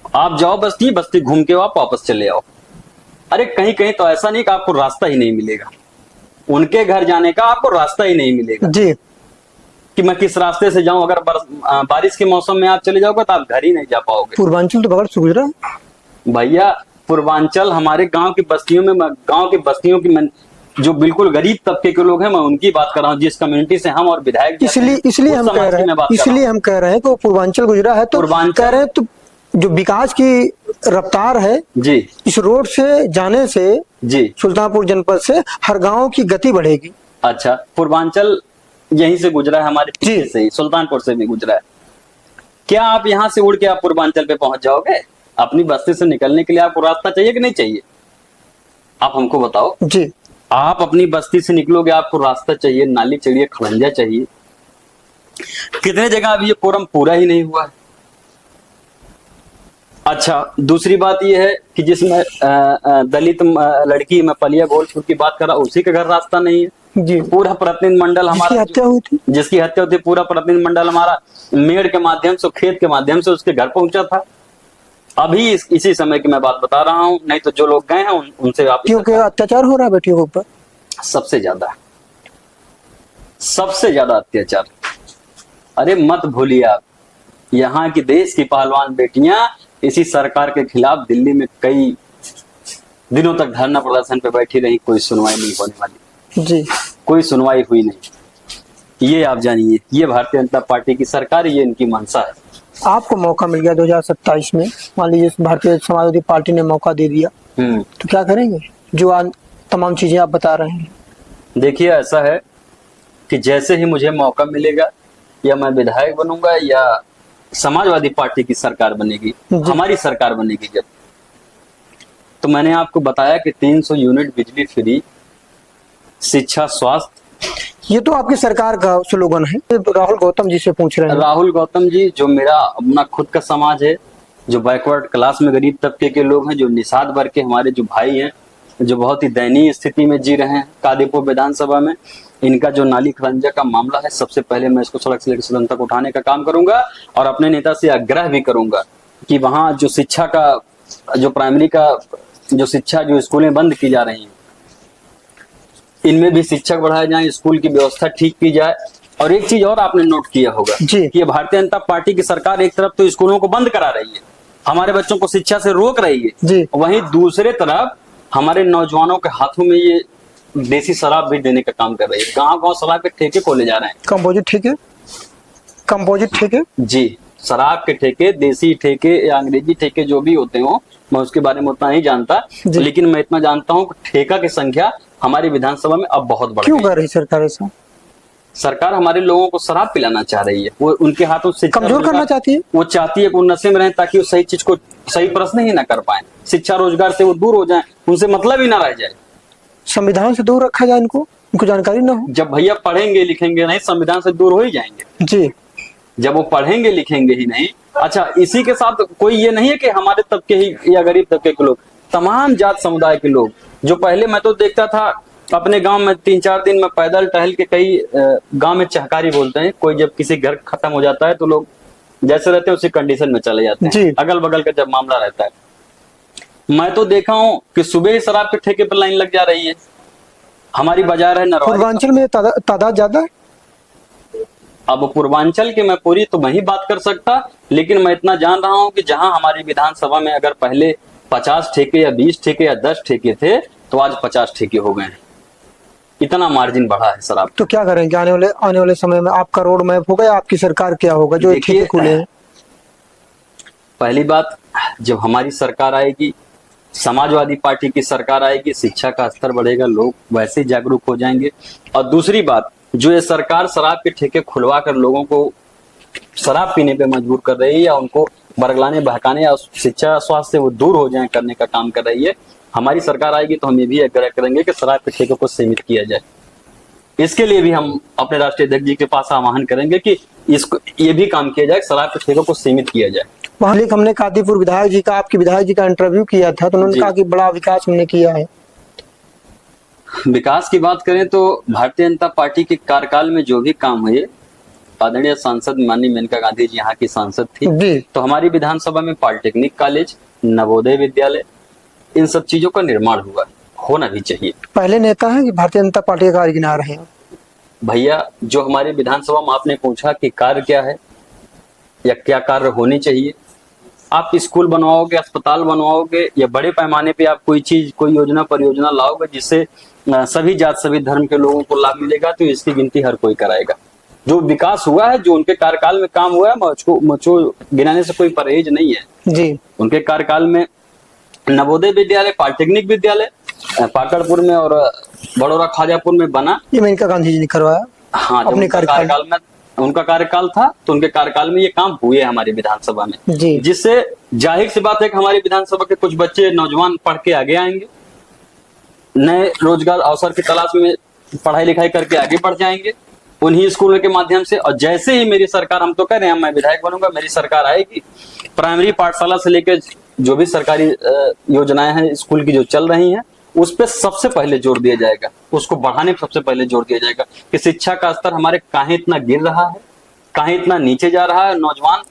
आप जाओ बस्ती घूम के आप वापस चले आओ। अरे कहीं कहीं तो ऐसा नहीं कि आपको रास्ता ही नहीं मिलेगा, उनके घर जाने का आपको रास्ता ही नहीं मिलेगा। जी। कि मैं किस रास्ते से जाऊं। अगर बारिश के मौसम में आप चले जाओगे तो आप घर ही नहीं जा पाओगे। पूर्वांचल तो बगल से गुजरा है भैया। पूर्वांचल हमारे गांव की बस्तियों में, गांव की बस्तियों की जो बिल्कुल गरीब तबके के लोग हैं, मैं उनकी बात कर रहा हूँ, जिस कम्युनिटी से हम और विधायक इसलिए हम कह रहे हैं कि पूर्वांचल गुजरा है, तो कह रहे हैं तो जो विकास की रफ्तार है जी, इस रोड से जाने से जी सुल्तानपुर जनपद से हर गांव की गति बढ़ेगी। अच्छा, पूर्वांचल यहीं से गुजरा है, हमारे पीछे से ही सुल्तानपुर से भी गुजरा है। क्या आप यहाँ से उड़ के आप पूर्वांचल पे पहुंच जाओगे? अपनी बस्ती से निकलने के लिए आपको रास्ता चाहिए कि नहीं चाहिए? आप हमको बताओ जी। आप अपनी बस्ती से निकलोगे, आपको रास्ता चाहिए, नाली चाहिए, खड़ंजा चाहिए। कितने जगह अभी ये कोरम पूरा ही नहीं हुआ है। अच्छा, दूसरी बात यह है कि जिसमें दलित लड़की, मैं पलिया गोलपुर की बात कर रहा, उसी के घर रास्ता नहीं है जी। पूरा प्रतिनिधि मंडल हमारा, जिसकी हत्या हुई थी, पूरा प्रतिनिधि मंडल हमारा मेड़ के माध्यम से, खेत के माध्यम से उसके घर पहुंचा था। अभी इसी समय की मैं बात बता रहा हूं, नहीं तो जो लोग गए हैं उनसे आप, क्योंकि अत्याचार हो रहा है बेटियों के ऊपर, सबसे ज्यादा अत्याचार। अरे मत भूलिए आप, यहाँ की देश की पहलवान बेटियां इसी सरकार के खिलाफ दिल्ली में कई दिनों तक धरना प्रदर्शन पे बैठी रही, कोई सुनवाई नहीं होने वाली, जी कोई सुनवाई हुई नहीं। ये आप जानिए, ये भारतीय जनता पार्टी की सरकार, ये इनकी मंशा है। आपको मौका मिल गया 2027 में, मान लीजिए भारतीय समाजवादी पार्टी ने मौका दे दिया, तो क्या करेंगे जो आज तमाम चीजें आप बता रहे हैं? देखिए ऐसा है कि जैसे ही मुझे मौका मिलेगा, या मैं विधायक बनूंगा या समाजवादी पार्टी की सरकार बनेगी, हमारी सरकार बनेगी जब, तो मैंने आपको बताया कि 300 यूनिट बिजली फ्री, शिक्षा, स्वास्थ्य। ये तो आपकी सरकार का स्लोगन है। राहुल गौतम जी से पूछ रहे हैं। राहुल गौतम जी, जो मेरा अपना खुद का समाज है, जो बैकवर्ड क्लास में गरीब तबके के लोग हैं, जो निषाद वर्ग के हमारे जो भाई हैं, जो बहुत ही दयनीय स्थिति में जी रहे हैं कादीपुर विधानसभा में, इनका जो नाली खरंजा का मामला है, सबसे पहले मैं इसको सड़क से लेकर सदन तक उठाने का काम करूंगा और अपने नेता से आग्रह भी करूंगा कि वहां जो शिक्षा का, जो प्राइमरी का जो शिक्षा, जो स्कूलें बंद की जा रही हैं, इनमें भी शिक्षक बढ़ाए जाएं, स्कूल की व्यवस्था ठीक की जाए। और एक चीज और आपने नोट किया होगा कि ये भारतीय जनता पार्टी की सरकार एक तरफ तो स्कूलों को बंद करा रही है, हमारे बच्चों को शिक्षा से रोक रही है, वहीं दूसरे तरफ हमारे नौजवानों के हाथों में ये देसी शराब भी देने का काम कर रही है। गांव गांव शराब के ठेके खोले जा रहे हैं। कंपोजिट ठेके, कंपोजिट ठेके, जी, शराब के ठेके, देसी ठेके या अंग्रेजी ठेके जो भी होते हो, मैं उसके बारे में उतना नहीं जानता, लेकिन मैं इतना जानता हूँ कि ठेका की संख्या हमारी विधानसभा में अब बहुत बढ़ गई। क्यों कर रही सरकार ऐसा? सरकार हमारे लोगों को शराब पिलाना चाह रही है, वो उनके हाथों से कमजोर करना चाहती है। वो चाहती है कि वो नशे में रहें ताकि वो सही चीज को, सही प्रश्न ही ना कर पाए, शिक्षा रोजगार से वो दूर हो जाए, उनसे मतलब ही ना रह जाए, संविधान से दूर रखा जाए इनको जानकारी ना हो। जब भैया पढ़ेंगे लिखेंगे नहीं, संविधान से दूर हो ही जाएंगे जी। जब वो पढ़ेंगे लिखेंगे ही नहीं। अच्छा, इसी के साथ कोई ये नहीं है कि हमारे तबके ही या गरीब तबके के लोग, तमाम जात समुदाय के लोग, जो पहले मैं तो देखता था अपने गांव में 3-4 दिन में पैदल टहल के, कई गांव में चहकारी बोलते हैं, कोई जब किसी घर खत्म हो जाता है तो लोग जैसे रहते हैं उसी कंडीशन में चले जाते हैं, अगल बगल का जब मामला रहता है। मैं तो देखा हूं कि सुबह ही शराब के ठेके पर लाइन लग जा रही है। हमारी बाजार है नरवारी, पूर्वांचल में तादाद ज्यादा है। अब पूर्वांचल की मैं पूरी तो नहीं बात कर सकता, लेकिन मैं इतना जान रहा हूं कि जहां हमारी विधानसभा में अगर पहले 50 ठेके या 20 ठेके या 10 ठेके थे, तो आज 50 ठेके हो गए हैं। इतना मार्जिन बढ़ा है शराब। तो क्या करेंगे आने वाले समय में? आपका रोड मैप होगा या आपकी सरकार क्या होगा जो ठेके खुले हैं? पहली बात, जब हमारी सरकार आएगी, समाजवादी पार्टी की सरकार आएगी, शिक्षा का स्तर बढ़ेगा, लोग वैसे ही जागरूक हो जाएंगे। और दूसरी बात, जो ये सरकार शराब के ठेके खुलवा कर लोगों को शराब पीने पे मजबूर कर रही है या उनको बरगलाने बहकाने या शिक्षा स्वास्थ्य से वो दूर हो जाए करने का काम कर रही है, हमारी सरकार आएगी तो हम ये भी आग्रह करेंगे कि शराब के ठेकों को सीमित किया जाए। इसके लिए भी हम अपने राष्ट्रीय अध्यक्ष जी के पास आह्वान करेंगे कि इसको ये भी काम किया जाए, शराब के ठेकों को सीमित किया जाए। वहाँ हमने कादीपुर विधायक जी का, आपके विधायक जी का इंटरव्यू किया था, तो उन्होंने कहा कि बड़ा विकास हमने किया है। विकास की बात करें तो भारतीय जनता पार्टी के कार्यकाल में जो भी काम हुए, आदरणीय सांसद माननीय मेनका गांधी जी यहाँ की सांसद थी, तो हमारी विधानसभा में पॉलिटेक्निक कॉलेज, नवोदय विद्यालय, इन सब चीजों का निर्माण हुआ, होना भी चाहिए। पहले नेता है कि भारतीय जनता पार्टी के कार्य गिना रहे हैं भैया, जो हमारे विधानसभा में आपने पूछा कि कार्य क्या है या क्या कार्य होने चाहिए, आप स्कूल बनवाओगे, अस्पताल बनवाओगे या बड़े पैमाने पे आप कोई चीज, कोई योजना परियोजना लाओगे जिससे सभी जात सभी धर्म के लोगों को लाभ मिलेगा, तो इसकी गिनती हर कोई कराएगा। जो विकास हुआ है, जो उनके कार्यकाल में काम हुआ है, मुझको गिनाने से कोई परहेज नहीं है जी। उनके कार्यकाल में नवोदय विद्यालय, पॉलिटेक्निक विद्यालय पाकड़पुर में और बड़ौरा खाजापुर में बना, ये मेनका गांधी जी ने करवाया। हाँ, जब उनका कार्यकाल में, उनका कार्यकाल था तो उनके कार्यकाल में ये काम हुए हमारी विधानसभा में, जिससे जाहिर सी बात है कि हमारी विधानसभा के कुछ बच्चे नौजवान पढ़ के आगे आएंगे, नए रोजगार अवसर की तलाश में पढ़ाई लिखाई करके आगे बढ़ जाएंगे उन्हीं स्कूलों के माध्यम से। और जैसे ही मेरी सरकार, हम तो कह रहे हैं मैं विधायक बनूंगा, मेरी सरकार आएगी, प्राइमरी पाठशाला से लेकर जो भी सरकारी योजनाएं हैं स्कूल की जो चल रही हैं, उस पर सबसे पहले जोर दिया जाएगा, उसको बढ़ाने पर सबसे पहले जोर दिया जाएगा कि शिक्षा का स्तर हमारे काहे इतना गिर रहा है, काहे इतना नीचे जा रहा है, नौजवान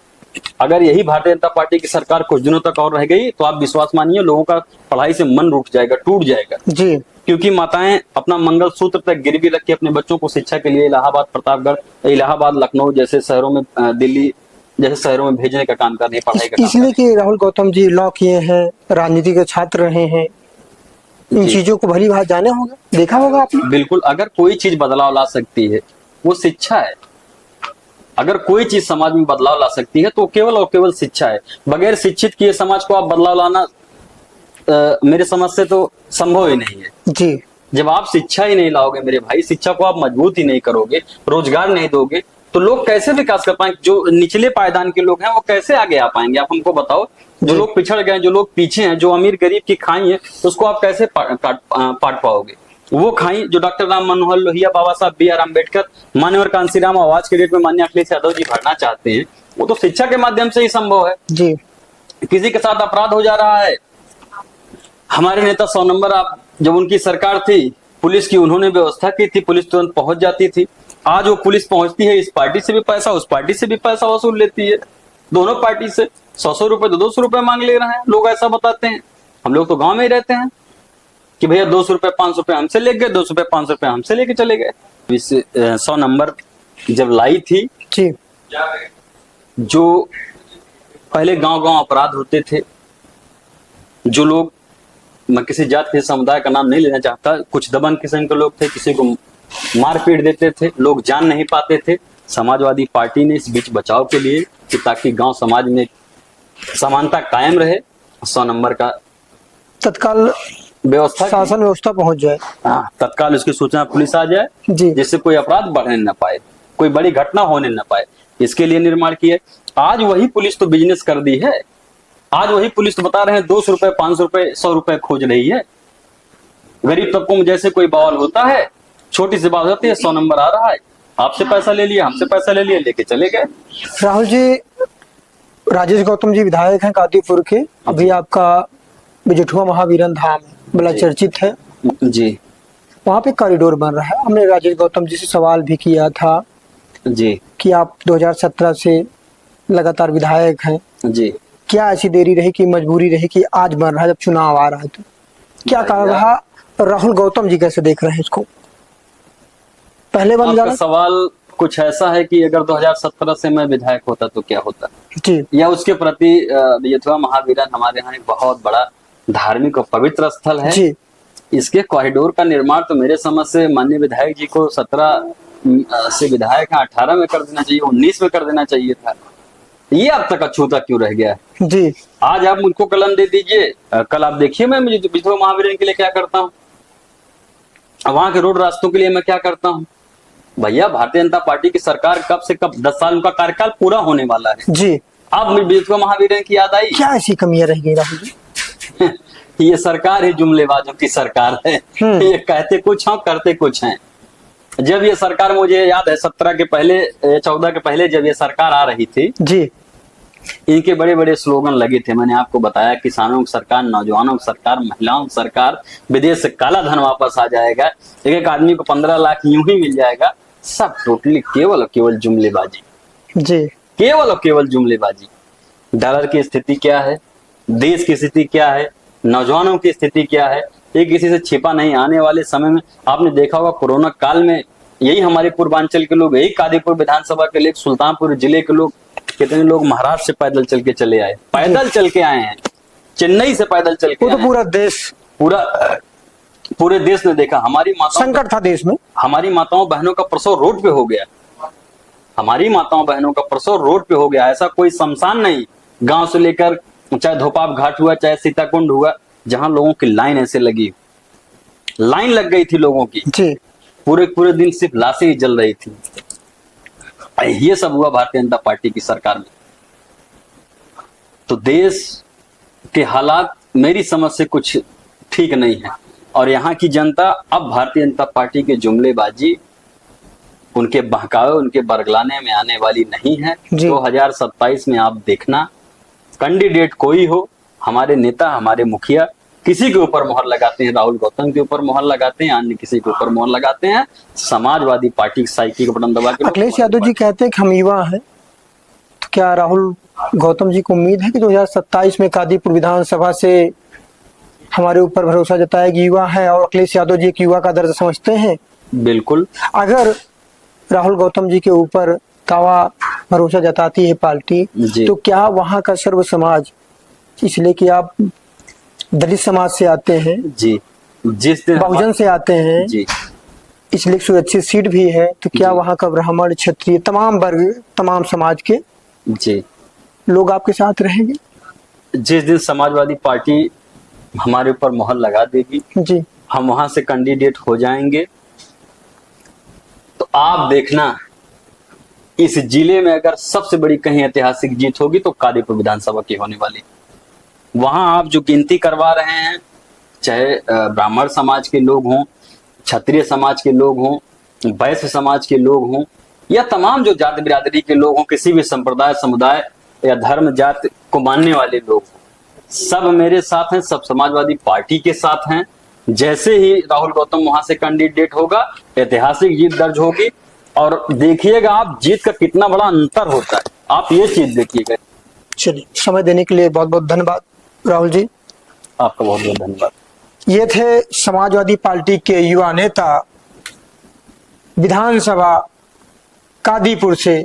अगर यही भारतीय जनता पार्टी की सरकार कुछ दिनों तक और रह गई तो आप विश्वास मानिए लोगों का पढ़ाई से मन रूठ जाएगा, टूट जाएगा। जी। क्योंकि माताएं अपना मंगलसूत्र तक गिरवी रख के अपने बच्चों को शिक्षा के लिए इलाहाबाद, प्रतापगढ़, इलाहाबाद, लखनऊ जैसे शहरों में, दिल्ली जैसे शहरों में भेजने का काम कर रही है, पढ़ाई का काम कर इसलिए रही कि राहुल गौतम जी लॉ किए हैं, राजनीति के छात्र रहे हैं, इन जी। चीजों को भली भांति जाने होगा, देखा होगा आपने। है। बिल्कुल, अगर कोई चीज बदलाव ला सकती है वो शिक्षा है। अगर कोई चीज समाज में बदलाव ला सकती है तो केवल और केवल शिक्षा है। बगैर शिक्षित किए समाज को आप बदलाव लाना मेरे समझ से तो संभव ही नहीं है। जी। जब आप शिक्षा ही नहीं लाओगे मेरे भाई, शिक्षा को आप मजबूत ही नहीं करोगे, रोजगार नहीं दोगे, तो लोग कैसे विकास कर पाएंगे? जो निचले पायदान के लोग हैं वो कैसे आगे आ पाएंगे? आप हमको बताओ। जो लोग पिछड़ गए, जो लोग पीछे हैं, जो अमीर गरीब की खाई है, उसको आप कैसे पाट पाओगे? वो खाई जो डॉक्टर राम मनोहर लोहिया, बाबा साहब बी आर अम्बेडकर, मान्यवर कांसीराम आवाज के डेट में माननीय अखिलेश यादव जी भरना चाहते हैं, वो तो शिक्षा के माध्यम से ही संभव है। जी। किसी के साथ अपराध हो जा रहा है, हमारे नेता 100 नंबर, आप जब उनकी सरकार थी पुलिस की, उन्होंने व्यवस्था की थी, पुलिस तुरंत पहुंच जाती थी। आज वो पुलिस पहुंचती है, इस पार्टी से भी पैसा, उस पार्टी से भी पैसा वसूल लेती है, दोनों पार्टी से 100 रुपए, 200 रुपए मांग ले रहे हैं। लोग ऐसा बताते हैं। हम लोग तो गांव में ही रहते हैं कि भैया 200 रुपए 500 रुपए हमसे ले गए, 200 रुपए 500 रुपए हमसे लेके चले गए। इस 100 नंबर जब लाई थी, जी। जो पहले गांव गांव अपराध होते थे, जो लोग, मैं किसी जात के समुदाय का नाम नहीं लेना चाहता, कुछ दबंग किस्म के लोग थे, किसी को मार पीट देते थे, लोग जान नहीं पाते थे। समाजवादी पार्टी ने इस बीच बचाव के लिए कि ताकि गांव समाज में समानता कायम रहे, 100 नंबर का तत्काल व्यवस्था की। शासन व्यवस्था पहुंच जाए। हाँ, तत्काल उसकी सूचना पुलिस आ जाए, जी। जिससे कोई अपराध बढ़ने न पाए, कोई बड़ी घटना होने न पाए, इसके लिए निर्माण किया। आज वही पुलिस तो बिजनेस कर दी है। आज वही पुलिस तो बता रहे हैं 200 रुपए 500 रुपए 100 रुपए खोज रही है। गरीब तबकों में जैसे कोई बवाल होता है, छोटी सी बात होती है, 100 नंबर आ रहा है, आपसे पैसा ले लिया, हमसे पैसा ले लिया, लेके चले गए। राहुल जी, राजेश गौतम जी विधायक हैं कादीपुर के, अभी आपका बिजठुआ महावीरन धाम बड़ा चर्चित है, जी वहाँ पे कॉरिडोर बन रहा है। हमने राजेश गौतम जी से सवाल भी किया था जी कि आप 2017 से लगातार विधायक हैं, जी, क्या ऐसी देरी रही कि मजबूरी रही कि आज बन रहा है जब चुनाव आ रहा है? तो क्या कारण रहा? राहुल गौतम जी कैसे देख रहे हैं इसको? पहले बन आपका जाना। सवाल कुछ ऐसा है कि अगर 2017 से मैं विधायक होता तो क्या होता, जी। या उसके प्रति बिजठुआ महावीरन हमारे यहाँ एक बहुत बड़ा धार्मिक और पवित्र स्थल है। जी। इसके कॉरिडोर का निर्माण तो मेरे समझ से माननीय विधायक जी को 17 से विधायक 18 में कर देना चाहिए, 19 में कर देना चाहिए था। ये अब तक अछूता क्यों रह गया है? जी। आज आप मुझको कलम दे दीजिए, कल आप देखिए मैं मुझे बिजठुआ महावीरन के लिए क्या करता हूँ, वहां के रोड रास्तों के लिए मैं क्या करता हूँ। भैया, भारतीय जनता पार्टी की सरकार कब से कब 10 साल उनका कार्यकाल पूरा होने वाला है। जी। अब बिजठुआ महावीरन की याद आई। क्या ऐसी कमियां रह गई राहुल जी? ये सरकार ही जुमलेबाजों की सरकार है। ये कहते कुछ हैं, करते कुछ हैं। जब ये सरकार, मुझे याद है 17 के पहले, 14 के पहले जब ये सरकार आ रही थी, जी, इनके बड़े बड़े स्लोगन लगे थे। मैंने आपको बताया, किसानों की सरकार, नौजवानों की सरकार, महिलाओं की सरकार, विदेश से काला धन वापस आ जाएगा, एक एक आदमी को 15 लाख यूं ही मिल जाएगा। सब टोटली केवल और केवल जुमलेबाजी, जी, केवल और केवल जुमलेबाजी। डॉलर की स्थिति क्या है, देश की स्थिति क्या है, नौजवानों की स्थिति क्या है, ये किसी से छिपा नहीं। आने वाले समय में आपने देखा होगा, कोरोना काल में यही हमारे पूर्वांचल के लोग, यही कादीपुर विधानसभा के लोग, सुल्तानपुर जिले के लोग, कितने लोग महाराष्ट्र से पैदल चल के चले आए, पैदल चल के आए हैं, चेन्नई से पैदल चल के वो तो आए पूरा देश, पूरे देश ने देखा। हमारी माताओं, संकट था देश में, हमारी माताओं बहनों का प्रसव रोड पे हो गया, हमारी माताओं बहनों का प्रसव रोड पे हो गया। ऐसा कोई शमशान नहीं, गांव से लेकर चाहे धोपाप घाट हुआ, चाहे सीताकुंड हुआ, जहां लोगों की लाइन ऐसे लगी, लाइन लग गई थी लोगों की, जी, पूरे पूरे दिन सिर्फ लाशें ही जल रही थी। ये सब हुआ भारतीय जनता पार्टी की सरकार में। तो देश के हालात मेरी समझ से कुछ ठीक नहीं है, और यहाँ की जनता अब भारतीय जनता पार्टी के जुमलेबाजी, उनके बहकावे, उनके बरगलाने में आने वाली नहीं है। 2027 में आप देखना, कैंडिडेट कोई हो, हमारे नेता, हमारे मुखिया किसी के ऊपर मोहर लगाते हैं, राहुल गौतम के ऊपर मोहर लगाते हैं, अन्य किसी के ऊपर मोहर लगाते हैं, समाजवादी पार्टी की साइकिल का बटन दबा के। अखिलेश यादव जी कहते हैं कि हम युवा हैं, तो क्या राहुल गौतम जी को उम्मीद है कि 2027 में कादीपुर विधानसभा से हमारे ऊपर भरोसा जताएगी युवा है, और अखिलेश यादव जी एक युवा का दर्द समझते हैं। बिल्कुल। अगर राहुल गौतम जी के ऊपर दावा भरोसा जताती है पार्टी, जी। तो क्या वहां का सर्व समाज, इसलिए कि आप दलित समाज से आते हैं, जी, जिस दिन बहुजन से आते हैं, जी इसलिए सुरक्षित सीट भी है, तो क्या जी। वहां का ब्राह्मण, क्षत्रिय, तमाम वर्ग, तमाम समाज के जी, लोग आपके साथ रहेंगे? जिस दिन समाजवादी पार्टी हमारे ऊपर मोहर लगा देगी, जी हम वहां से कैंडिडेट हो जाएंगे, तो आप देखना इस जिले में अगर सबसे बड़ी कहीं ऐतिहासिक जीत होगी तो कादीपुर विधानसभा की होने वाली। वहां आप जो गिनती करवा रहे हैं, चाहे ब्राह्मण समाज के लोग हों, क्षत्रिय समाज के लोग हों, वैश्य समाज के लोग हों, या तमाम जो जाति बिरादरी के लोग हों, किसी भी संप्रदाय, समुदाय या धर्म जाति को मानने वाले लोग हों, सब मेरे साथ हैं, सब समाजवादी पार्टी के साथ हैं। जैसे ही राहुल गौतम वहां से कैंडिडेट होगा, ऐतिहासिक जीत दर्ज होगी, और देखिएगा आप जीत का कितना बड़ा अंतर होता है, आप ये चीज देखिएगा। चलिए, समय देने के लिए बहुत बहुत धन्यवाद राहुल जी। आपका बहुत बहुत धन्यवाद। ये थे समाजवादी पार्टी के युवा नेता, विधानसभा कादीपुर से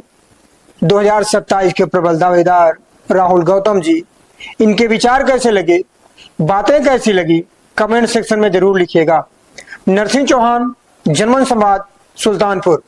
2027 के प्रबल दावेदार राहुल गौतम जी। इनके विचार कैसे लगे, बातें कैसी लगी, कमेंट सेक्शन में जरूर लिखिएगा। नरसिंह चौहान, जनमन संवाद, सुल्तानपुर।